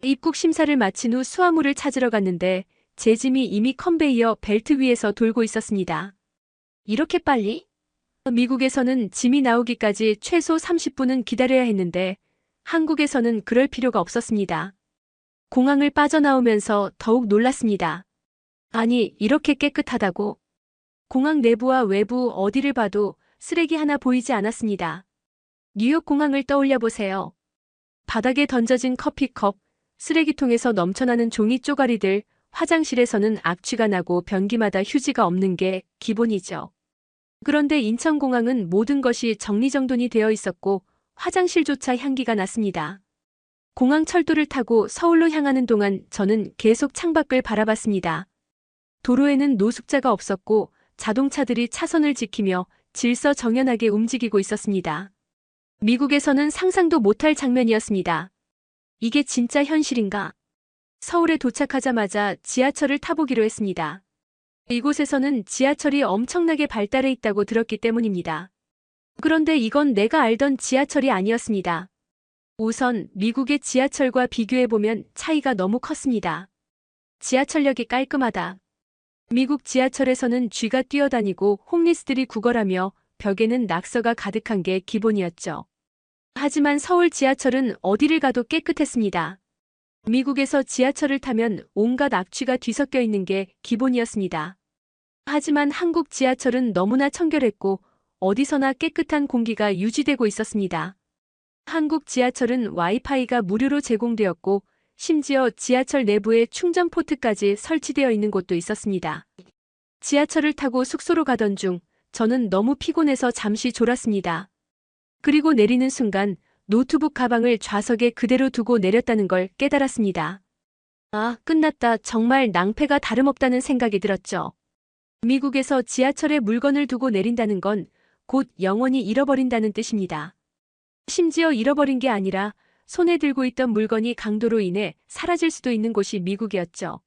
입국 심사를 마친 후 수화물을 찾으러 갔는데 제 짐이 이미 컨베이어 벨트 위에서 돌고 있었습니다. 이렇게 빨리? 미국에서는 짐이 나오기까지 최소 30분은 기다려야 했는데 한국에서는 그럴 필요가 없었습니다. 공항을 빠져나오면서 더욱 놀랐습니다. 아니, 이렇게 깨끗하다고? 공항 내부와 외부 어디를 봐도 쓰레기 하나 보이지 않았습니다. 뉴욕 공항을 떠올려 보세요. 바닥에 던져진 커피컵, 쓰레기통에서 넘쳐나는 종이 쪼가리들, 화장실에서는 악취가 나고 변기마다 휴지가 없는 게 기본이죠. 그런데 인천공항은 모든 것이 정리정돈이 되어 있었고 화장실조차 향기가 났습니다. 공항 철도를 타고 서울로 향하는 동안 저는 계속 창밖을 바라봤습니다. 도로에는 노숙자가 없었고 자동차들이 차선을 지키며 질서정연하게 움직이고 있었습니다. 미국에서는 상상도 못할 장면이었습니다. 이게 진짜 현실인가? 서울에 도착하자마자 지하철을 타보기로 했습니다. 이곳에서는 지하철이 엄청나게 발달해 있다고 들었기 때문입니다. 그런데 이건 내가 알던 지하철이 아니었습니다. 우선 미국의 지하철과 비교해보면 차이가 너무 컸습니다. 지하철역이 깔끔하다. 미국 지하철에서는 쥐가 뛰어다니고 홈리스들이 구걸하며 벽에는 낙서가 가득한 게 기본이었죠. 하지만 서울 지하철은 어디를 가도 깨끗했습니다. 미국에서 지하철을 타면 온갖 악취가 뒤섞여 있는 게 기본이었습니다. 하지만 한국 지하철은 너무나 청결했고 어디서나 깨끗한 공기가 유지되고 있었습니다. 한국 지하철은 와이파이가 무료로 제공되었고 심지어 지하철 내부에 충전 포트까지 설치되어 있는 곳도 있었습니다. 지하철을 타고 숙소로 가던 중 저는 너무 피곤해서 잠시 졸았습니다. 그리고 내리는 순간 노트북 가방을 좌석에 그대로 두고 내렸다는 걸 깨달았습니다. 아, 끝났다. 정말 낭패가 다름없다는 생각이 들었죠. 미국에서 지하철에 물건을 두고 내린다는 건 곧 영원히 잃어버린다는 뜻입니다. 심지어 잃어버린 게 아니라 손에 들고 있던 물건이 강도로 인해 사라질 수도 있는 곳이 미국이었죠.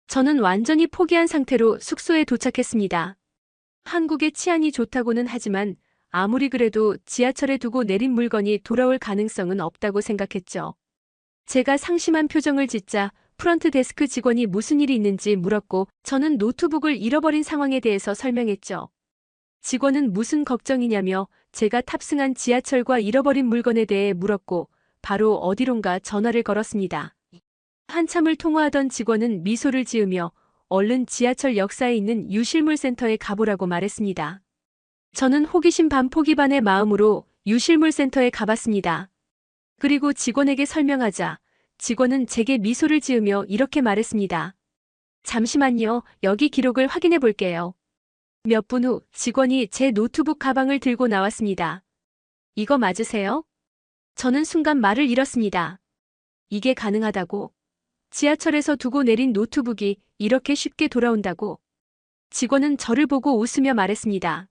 저는 완전히 포기한 상태로 숙소에 도착했습니다. 한국의 치안이 좋다고는 하지만 아무리 그래도 지하철에 두고 내린 물건이 돌아올 가능성은 없다고 생각했죠. 제가 상심한 표정을 짓자 프런트 데스크 직원이 무슨 일이 있는지 물었고 저는 노트북을 잃어버린 상황에 대해서 설명했죠. 직원은 무슨 걱정이냐며 제가 탑승한 지하철과 잃어버린 물건에 대해 물었고 바로 어디론가 전화를 걸었습니다. 한참을 통화하던 직원은 미소를 지으며 얼른 지하철 역사에 있는 유실물센터에 가보라고 말했습니다. 저는 호기심 반 포기 반의 마음으로 유실물센터에 가봤습니다. 그리고 직원에게 설명하자 직원은 제게 미소를 지으며 이렇게 말했습니다. 잠시만요, 여기 기록을 확인해 볼게요. 몇 분 후 직원이 제 노트북 가방을 들고 나왔습니다. 이거 맞으세요? 저는 순간 말을 잃었습니다. 이게 가능하다고? 지하철에서 두고 내린 노트북이 이렇게 쉽게 돌아온다고? 직원은 저를 보고 웃으며 말했습니다.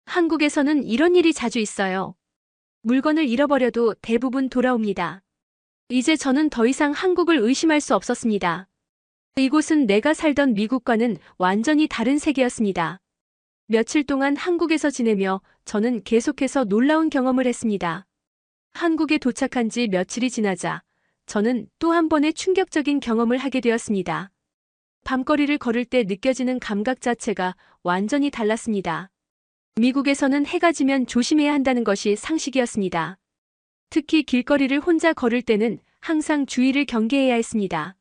한국에서는 이런 일이 자주 있어요. 물건을 잃어버려도 대부분 돌아옵니다. 이제 저는 더 이상 한국을 의심할 수 없었습니다. 이곳은 내가 살던 미국과는 완전히 다른 세계였습니다. 며칠 동안 한국에서 지내며 저는 계속해서 놀라운 경험을 했습니다. 한국에 도착한 지 며칠이 지나자 저는 또 한 번의 충격적인 경험을 하게 되었습니다. 밤거리를 걸을 때 느껴지는 감각 자체가 완전히 달랐습니다. 미국에서는 해가 지면 조심해야 한다는 것이 상식이었습니다. 특히 길거리를 혼자 걸을 때는 항상 주의를 경계해야 했습니다.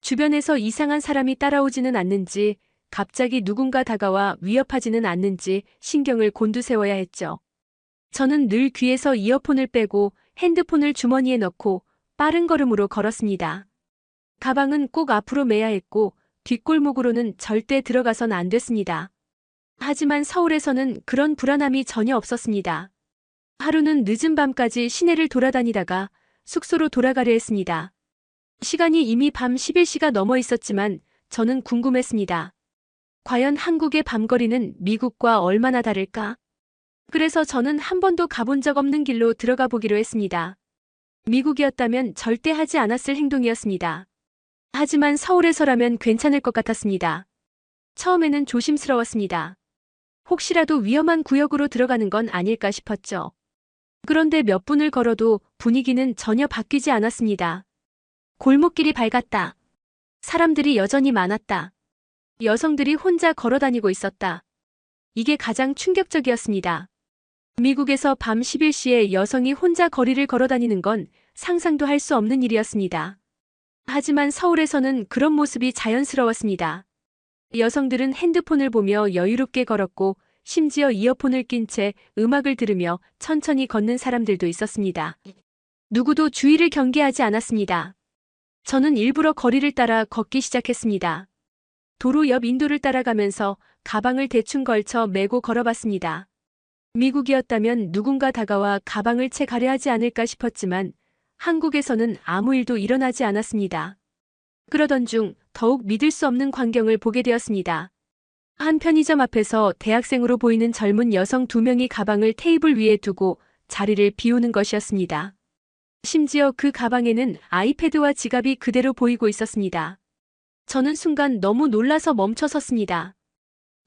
주변에서 이상한 사람이 따라오지는 않는지, 갑자기 누군가 다가와 위협하지는 않는지 신경을 곤두세워야 했죠. 저는 늘 귀에서 이어폰을 빼고 핸드폰을 주머니에 넣고 빠른 걸음으로 걸었습니다. 가방은 꼭 앞으로 매야 했고 뒷골목으로는 절대 들어가선 안 됐습니다. 하지만 서울에서는 그런 불안함이 전혀 없었습니다. 하루는 늦은 밤까지 시내를 돌아다니다가 숙소로 돌아가려 했습니다. 시간이 이미 밤 11시가 넘어 있었지만 저는 궁금했습니다. 과연 한국의 밤거리는 미국과 얼마나 다를까? 그래서 저는 한 번도 가본 적 없는 길로 들어가 보기로 했습니다. 미국이었다면 절대 하지 않았을 행동이었습니다. 하지만 서울에서라면 괜찮을 것 같았습니다. 처음에는 조심스러웠습니다. 혹시라도 위험한 구역으로 들어가는 건 아닐까 싶었죠. 그런데 몇 분을 걸어도 분위기는 전혀 바뀌지 않았습니다. 골목길이 밝았다. 사람들이 여전히 많았다. 여성들이 혼자 걸어 다니고 있었다. 이게 가장 충격적이었습니다. 미국에서 밤 11시에 여성이 혼자 거리를 걸어 다니는 건 상상도 할 수 없는 일이었습니다. 하지만 서울에서는 그런 모습이 자연스러웠습니다. 여성들은 핸드폰을 보며 여유롭게 걸었고 심지어 이어폰을 낀 채 음악을 들으며 천천히 걷는 사람들도 있었습니다. 누구도 주의를 경계하지 않았습니다. 저는 일부러 거리를 따라 걷기 시작했습니다. 도로 옆 인도를 따라가면서 가방을 대충 걸쳐 메고 걸어봤습니다. 미국이었다면 누군가 다가와 가방을 채 가려 하지 않을까 싶었지만 한국에서는 아무 일도 일어나지 않았습니다. 그러던 중 더욱 믿을 수 없는 광경을 보게 되었습니다. 한 편의점 앞에서 대학생으로 보이는 젊은 여성 2명이 가방을 테이블 위에 두고 자리를 비우는 것이었습니다. 심지어 그 가방에는 아이패드와 지갑이 그대로 보이고 있었습니다. 저는 순간 너무 놀라서 멈춰 섰습니다.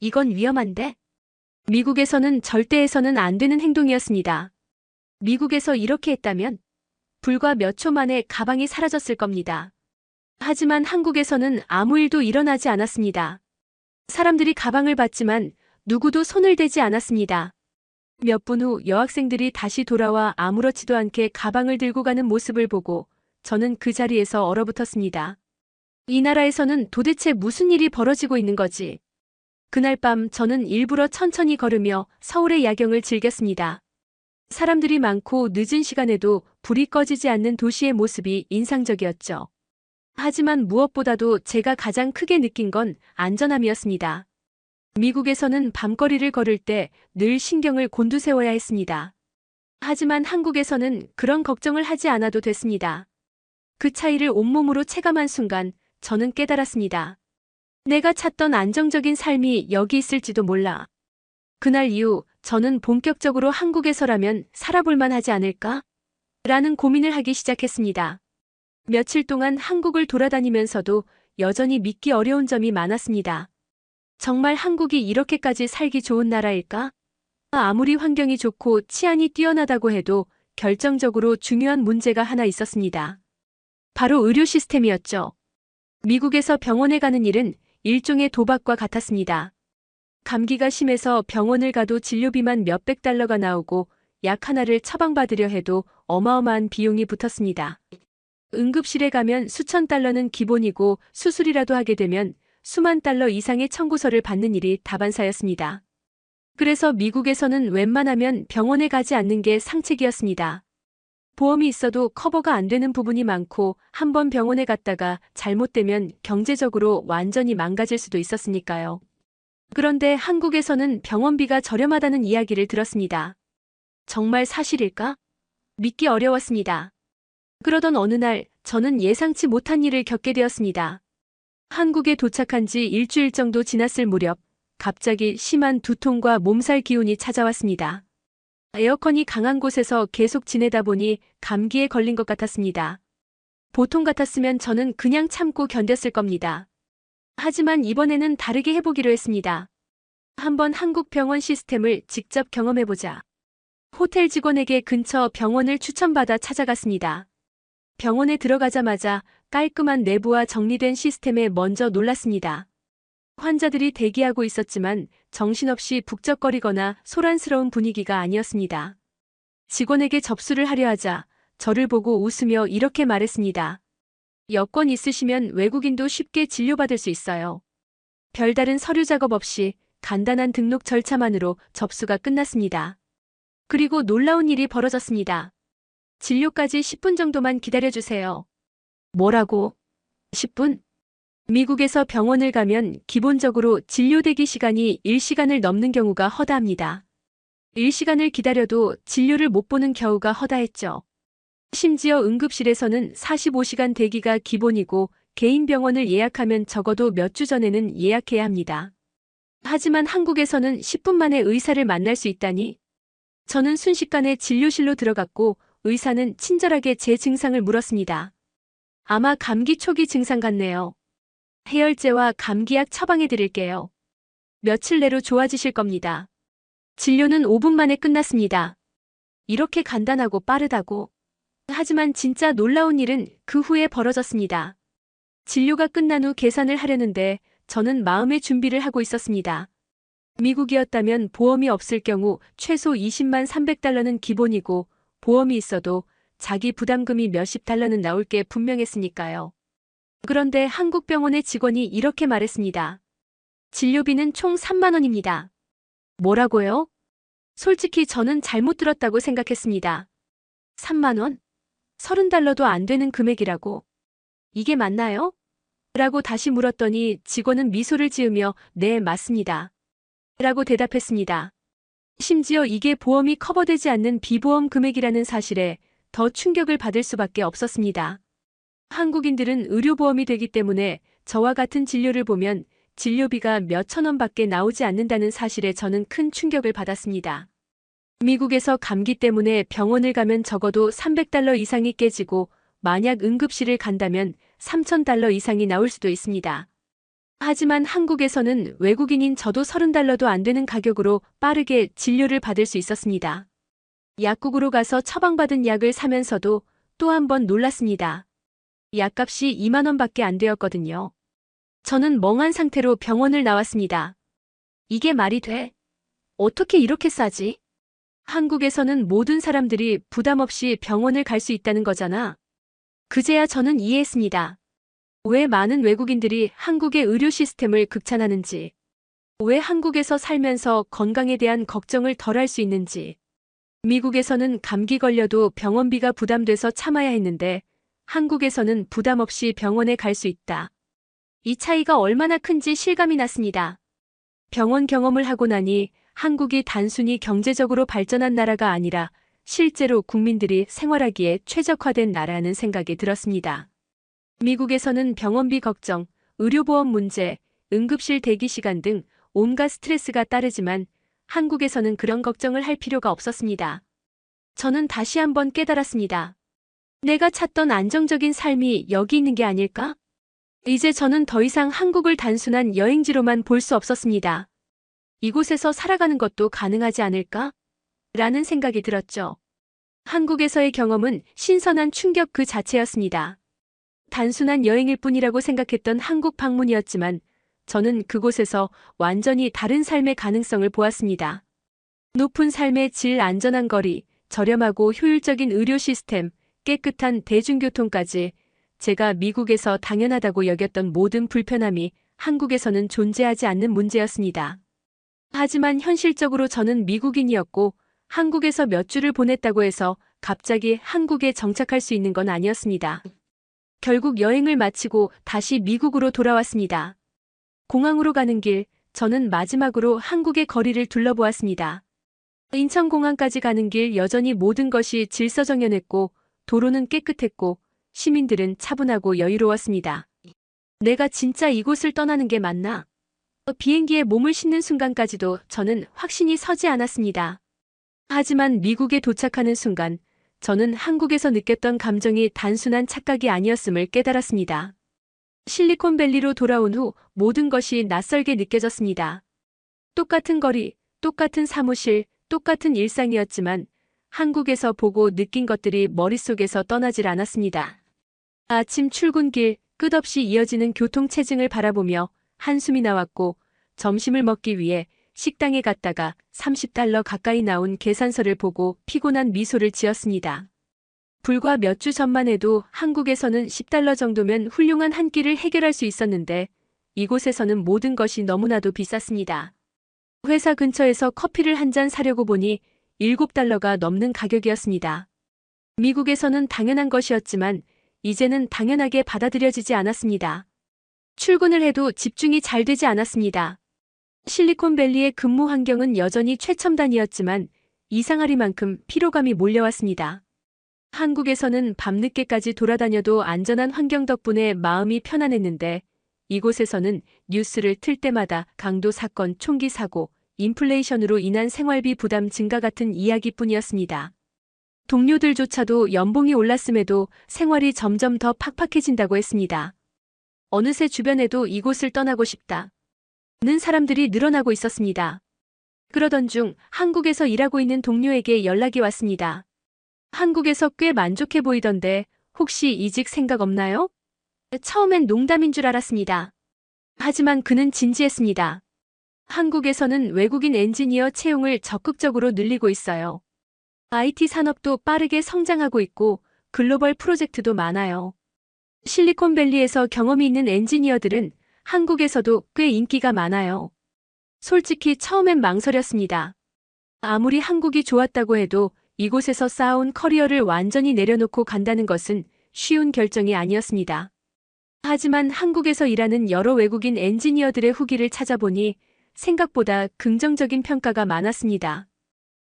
이건 위험한데? 미국에서는 절대 해서는 안 되는 행동이었습니다. 미국에서 이렇게 했다면 불과 몇 초 만에 가방이 사라졌을 겁니다. 하지만 한국에서는 아무 일도 일어나지 않았습니다. 사람들이 가방을 봤지만 누구도 손을 대지 않았습니다. 몇 분 후 여학생들이 다시 돌아와 아무렇지도 않게 가방을 들고 가는 모습을 보고 저는 그 자리에서 얼어붙었습니다. 이 나라에서는 도대체 무슨 일이 벌어지고 있는 거지? 그날 밤 저는 일부러 천천히 걸으며 서울의 야경을 즐겼습니다. 사람들이 많고 늦은 시간에도 불이 꺼지지 않는 도시의 모습이 인상적이었죠. 하지만 무엇보다도 제가 가장 크게 느낀 건 안전함이었습니다. 미국에서는 밤거리를 걸을 때 늘 신경을 곤두세워야 했습니다. 하지만 한국에서는 그런 걱정을 하지 않아도 됐습니다. 그 차이를 온몸으로 체감한 순간 저는 깨달았습니다. 내가 찾던 안정적인 삶이 여기 있을지도 몰라. 그날 이후 저는 본격적으로 한국에서라면 살아볼만 하지 않을까? 라는 고민을 하기 시작했습니다. 며칠 동안 한국을 돌아다니면서도 여전히 믿기 어려운 점이 많았습니다. 정말 한국이 이렇게까지 살기 좋은 나라일까? 아무리 환경이 좋고 치안이 뛰어나다고 해도 결정적으로 중요한 문제가 하나 있었습니다. 바로 의료 시스템이었죠. 미국에서 병원에 가는 일은 일종의 도박과 같았습니다. 감기가 심해서 병원을 가도 진료비만 몇백 달러가 나오고 약 하나를 처방받으려 해도 어마어마한 비용이 붙었습니다. 응급실에 가면 수천 달러는 기본이고 수술이라도 하게 되면 수만 달러 이상의 청구서를 받는 일이 다반사였습니다. 그래서 미국에서는 웬만하면 병원에 가지 않는 게 상책이었습니다. 보험이 있어도 커버가 안 되는 부분이 많고 한번 병원에 갔다가 잘못되면 경제적으로 완전히 망가질 수도 있었으니까요. 그런데 한국에서는 병원비가 저렴하다는 이야기를 들었습니다. 정말 사실일까? 믿기 어려웠습니다. 그러던 어느 날 저는 예상치 못한 일을 겪게 되었습니다. 한국에 도착한 지 일주일 정도 지났을 무렵 갑자기 심한 두통과 몸살 기운이 찾아왔습니다. 에어컨이 강한 곳에서 계속 지내다 보니 감기에 걸린 것 같았습니다. 보통 같았으면 저는 그냥 참고 견뎠을 겁니다. 하지만 이번에는 다르게 해보기로 했습니다. 한번 한국 병원 시스템을 직접 경험해보자. 호텔 직원에게 근처 병원을 추천받아 찾아갔습니다. 병원에 들어가자마자 깔끔한 내부와 정리된 시스템에 먼저 놀랐습니다. 환자들이 대기하고 있었지만 정신없이 북적거리거나 소란스러운 분위기가 아니었습니다. 직원에게 접수를 하려 하자 저를 보고 웃으며 이렇게 말했습니다. 여권 있으시면 외국인도 쉽게 진료받을 수 있어요. 별다른 서류 작업 없이 간단한 등록 절차만으로 접수가 끝났습니다. 그리고 놀라운 일이 벌어졌습니다. 진료까지 10분 정도만 기다려주세요. 뭐라고? 10분? 미국에서 병원을 가면 기본적으로 진료 대기 시간이 1시간을 넘는 경우가 허다합니다. 1시간을 기다려도 진료를 못 보는 경우가 허다했죠. 심지어 응급실에서는 45시간 대기가 기본이고 개인 병원을 예약하면 적어도 몇 주 전에는 예약해야 합니다. 하지만 한국에서는 10분 만에 의사를 만날 수 있다니. 저는 순식간에 진료실로 들어갔고 의사는 친절하게 제 증상을 물었습니다. 아마 감기 초기 증상 같네요. 해열제와 감기약 처방해 드릴게요. 며칠 내로 좋아지실 겁니다. 진료는 5분 만에 끝났습니다. 이렇게 간단하고 빠르다고. 하지만 진짜 놀라운 일은 그 후에 벌어졌습니다. 진료가 끝난 후 계산을 하려는데 저는 마음의 준비를 하고 있었습니다. 미국이었다면 보험이 없을 경우 최소 20만 300달러는 기본이고 보험이 있어도 자기 부담금이 몇십 달러는 나올 게 분명했으니까요. 그런데 한국 병원의 직원이 이렇게 말했습니다. 진료비는 총 3만 원입니다. 뭐라고요? 솔직히 저는 잘못 들었다고 생각했습니다. 3만 원? 30달러도 안 되는 금액이라고. 이게 맞나요? 라고 다시 물었더니 직원은 미소를 지으며 네, 맞습니다. 라고 대답했습니다. 심지어 이게 보험이 커버되지 않는 비보험 금액이라는 사실에 더 충격을 받을 수밖에 없었습니다. 한국인들은 의료보험이 되기 때문에 저와 같은 진료를 보면 진료비가 몇천 원밖에 나오지 않는다는 사실에 저는 큰 충격을 받았습니다. 미국에서 감기 때문에 병원을 가면 적어도 300달러 이상이 깨지고 만약 응급실을 간다면 3,000달러 이상이 나올 수도 있습니다. 하지만 한국에서는 외국인인 저도 30달러도 안 되는 가격으로 빠르게 진료를 받을 수 있었습니다. 약국으로 가서 처방받은 약을 사면서도 또 한 번 놀랐습니다. 약값이 2만 원밖에 안 되었거든요. 저는 멍한 상태로 병원을 나왔습니다. 이게 말이 돼? 어떻게 이렇게 싸지? 한국에서는 모든 사람들이 부담 없이 병원을 갈 수 있다는 거잖아. 그제야 저는 이해했습니다. 왜 많은 외국인들이 한국의 의료 시스템을 극찬하는지, 왜 한국에서 살면서 건강에 대한 걱정을 덜 할 수 있는지. 미국에서는 감기 걸려도 병원비가 부담돼서 참아야 했는데 한국에서는 부담 없이 병원에 갈 수 있다. 이 차이가 얼마나 큰지 실감이 났습니다. 병원 경험을 하고 나니 한국이 단순히 경제적으로 발전한 나라가 아니라 실제로 국민들이 생활하기에 최적화된 나라는 생각이 들었습니다. 미국에서는 병원비 걱정, 의료보험 문제, 응급실 대기 시간 등 온갖 스트레스가 따르지만 한국에서는 그런 걱정을 할 필요가 없었습니다. 저는 다시 한번 깨달았습니다. 내가 찾던 안정적인 삶이 여기 있는 게 아닐까? 이제 저는 더 이상 한국을 단순한 여행지로만 볼 수 없었습니다. 이곳에서 살아가는 것도 가능하지 않을까? 라는 생각이 들었죠. 한국에서의 경험은 신선한 충격 그 자체였습니다. 단순한 여행일 뿐이라고 생각했던 한국 방문이었지만 저는 그곳에서 완전히 다른 삶의 가능성을 보았습니다. 높은 삶의 질, 안전한 거리, 저렴하고 효율적인 의료 시스템, 깨끗한 대중교통까지 제가 미국에서 당연하다고 여겼던 모든 불편함이 한국에서는 존재하지 않는 문제였습니다. 하지만 현실적으로 저는 미국인이었고 한국에서 몇 주를 보냈다고 해서 갑자기 한국에 정착할 수 있는 건 아니었습니다. 결국 여행을 마치고 다시 미국으로 돌아왔습니다. 공항으로 가는 길, 저는 마지막으로 한국의 거리를 둘러보았습니다. 인천공항까지 가는 길 여전히 모든 것이 질서정연했고 도로는 깨끗했고 시민들은 차분하고 여유로웠습니다. 내가 진짜 이곳을 떠나는 게 맞나? 비행기에 몸을 싣는 순간까지도 저는 확신이 서지 않았습니다. 하지만 미국에 도착하는 순간 저는 한국에서 느꼈던 감정이 단순한 착각이 아니었음을 깨달았습니다. 실리콘밸리로 돌아온 후 모든 것이 낯설게 느껴졌습니다. 똑같은 거리, 똑같은 사무실, 똑같은 일상이었지만 한국에서 보고 느낀 것들이 머릿속에서 떠나질 않았습니다. 아침 출근길, 끝없이 이어지는 교통체증을 바라보며 한숨이 나왔고 점심을 먹기 위해 식당에 갔다가 30달러 가까이 나온 계산서를 보고 피곤한 미소를 지었습니다. 불과 몇 주 전만 해도 한국에서는 10달러 정도면 훌륭한 한 끼를 해결할 수 있었는데 이곳에서는 모든 것이 너무나도 비쌌습니다. 회사 근처에서 커피를 한 잔 사려고 보니 7달러가 넘는 가격이었습니다. 미국에서는 당연한 것이었지만 이제는 당연하게 받아들여지지 않았습니다. 출근을 해도 집중이 잘 되지 않았습니다. 실리콘밸리의 근무 환경은 여전히 최첨단이었지만 이상하리만큼 피로감이 몰려왔습니다. 한국에서는 밤늦게까지 돌아다녀도 안전한 환경 덕분에 마음이 편안했는데 이곳에서는 뉴스를 틀 때마다 강도 사건, 총기 사고, 인플레이션으로 인한 생활비 부담 증가 같은 이야기뿐이었습니다. 동료들조차도 연봉이 올랐음에도 생활이 점점 더 팍팍해진다고 했습니다. 어느새 주변에도 이곳을 떠나고 싶다는 사람들이 늘어나고 있었습니다. 그러던 중 한국에서 일하고 있는 동료에게 연락이 왔습니다. 한국에서 꽤 만족해 보이던데 혹시 이직 생각 없나요? 처음엔 농담인 줄 알았습니다. 하지만 그는 진지했습니다. 한국에서는 외국인 엔지니어 채용을 적극적으로 늘리고 있어요. IT 산업도 빠르게 성장하고 있고 글로벌 프로젝트도 많아요. 실리콘밸리에서 경험이 있는 엔지니어들은 한국에서도 꽤 인기가 많아요. 솔직히 처음엔 망설였습니다. 아무리 한국이 좋았다고 해도 이곳에서 쌓아온 커리어를 완전히 내려놓고 간다는 것은 쉬운 결정이 아니었습니다. 하지만 한국에서 일하는 여러 외국인 엔지니어들의 후기를 찾아보니 생각보다 긍정적인 평가가 많았습니다.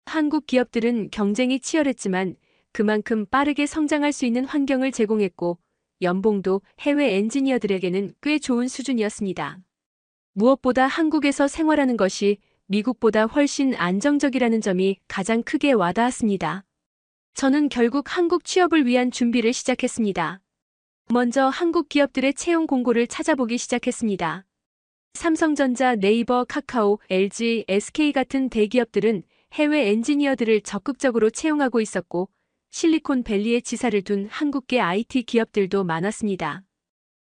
한국 기업들은 경쟁이 치열했지만 그만큼 빠르게 성장할 수 있는 환경을 제공했고 연봉도 해외 엔지니어들에게는 꽤 좋은 수준이었습니다. 무엇보다 한국에서 생활하는 것이 미국보다 훨씬 안정적이라는 점이 가장 크게 와닿았습니다. 저는 결국 한국 취업을 위한 준비를 시작했습니다. 먼저 한국 기업들의 채용 공고를 찾아보기 시작했습니다. 삼성전자, 네이버, 카카오, LG, SK 같은 대기업들은 해외 엔지니어들을 적극적으로 채용하고 있었고 실리콘밸리에 지사를 둔 한국계 IT 기업들도 많았습니다.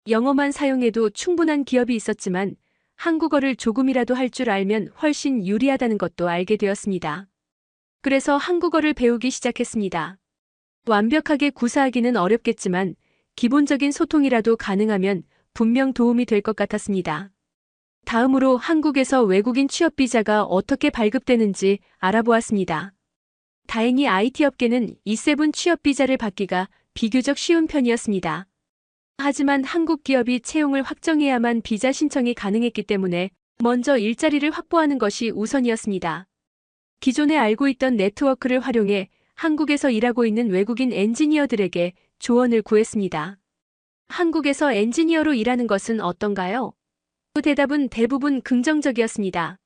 영어만 사용해도 충분한 기업이 있었지만 한국어를 조금이라도 할 줄 알면 훨씬 유리하다는 것도 알게 되었습니다. 그래서 한국어를 배우기 시작했습니다. 완벽하게 구사하기는 어렵겠지만 기본적인 소통이라도 가능하면 분명 도움이 될 것 같았습니다. 다음으로 한국에서 외국인 취업 비자가 어떻게 발급되는지 알아보았습니다. 다행히 IT 업계는 E7 취업 비자를 받기가 비교적 쉬운 편이었습니다. 하지만 한국 기업이 채용을 확정해야만 비자 신청이 가능했기 때문에 먼저 일자리를 확보하는 것이 우선이었습니다. 기존에 알고 있던 네트워크를 활용해 한국에서 일하고 있는 외국인 엔지니어들에게 조언을 구했습니다. 한국에서 엔지니어로 일하는 것은 어떤가요? 그 대답은 대부분 긍정적이었습니다.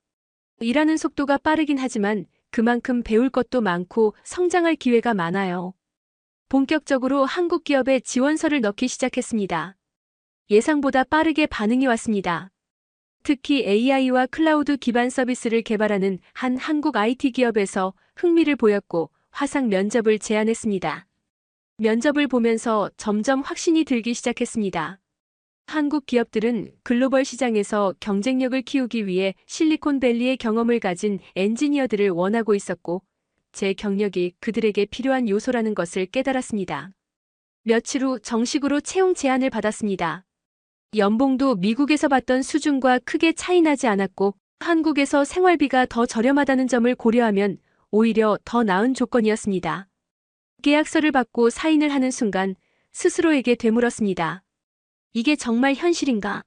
일하는 속도가 빠르긴 하지만 그만큼 배울 것도 많고 성장할 기회가 많아요. 본격적으로 한국 기업에 지원서를 넣기 시작했습니다. 예상보다 빠르게 반응이 왔습니다. 특히 AI와 클라우드 기반 서비스를 개발하는 한 한국 IT 기업에서 흥미를 보였고 화상 면접을 제안했습니다. 면접을 보면서 점점 확신이 들기 시작했습니다. 한국 기업들은 글로벌 시장에서 경쟁력을 키우기 위해 실리콘밸리의 경험을 가진 엔지니어들을 원하고 있었고 제 경력이 그들에게 필요한 요소라는 것을 깨달았습니다. 며칠 후 정식으로 채용 제안을 받았습니다. 연봉도 미국에서 받던 수준과 크게 차이나지 않았고 한국에서 생활비가 더 저렴하다는 점을 고려하면 오히려 더 나은 조건이었습니다. 계약서를 받고 사인을 하는 순간 스스로에게 되물었습니다. 이게 정말 현실인가?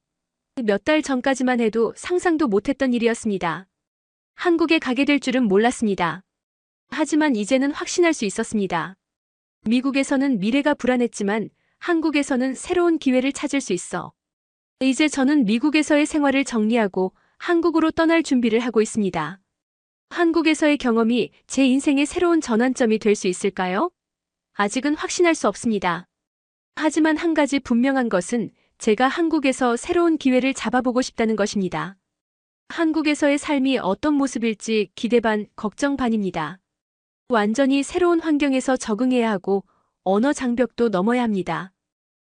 몇 달 전까지만 해도 상상도 못했던 일이었습니다. 한국에 가게 될 줄은 몰랐습니다. 하지만 이제는 확신할 수 있었습니다. 미국에서는 미래가 불안했지만 한국에서는 새로운 기회를 찾을 수 있어. 이제 저는 미국에서의 생활을 정리하고 한국으로 떠날 준비를 하고 있습니다. 한국에서의 경험이 제 인생의 새로운 전환점이 될 수 있을까요? 아직은 확신할 수 없습니다. 하지만 한 가지 분명한 것은 제가 한국에서 새로운 기회를 잡아보고 싶다는 것입니다. 한국에서의 삶이 어떤 모습일지 기대 반, 걱정 반입니다. 완전히 새로운 환경에서 적응해야 하고 언어 장벽도 넘어야 합니다.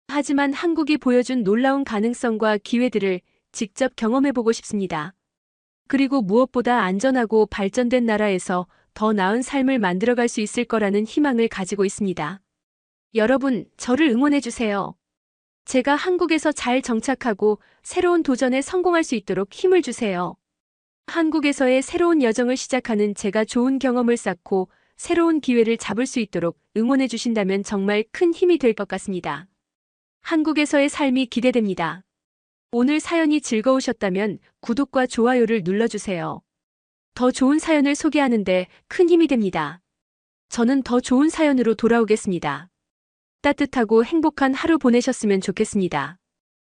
하지만 한국이 보여준 놀라운 가능성과 기회들을 직접 경험해보고 싶습니다. 그리고 무엇보다 안전하고 발전된 나라에서 더 나은 삶을 만들어갈 수 있을 거라는 희망을 가지고 있습니다. 여러분, 저를 응원해주세요. 제가 한국에서 잘 정착하고 새로운 도전에 성공할 수 있도록 힘을 주세요. 한국에서의 새로운 여정을 시작하는 제가 좋은 경험을 쌓고 새로운 기회를 잡을 수 있도록 응원해 주신다면 정말 큰 힘이 될 것 같습니다. 한국에서의 삶이 기대됩니다. 오늘 사연이 즐거우셨다면 구독과 좋아요를 눌러주세요. 더 좋은 사연을 소개하는데 큰 힘이 됩니다. 저는 더 좋은 사연으로 돌아오겠습니다. 따뜻하고 행복한 하루 보내셨으면 좋겠습니다.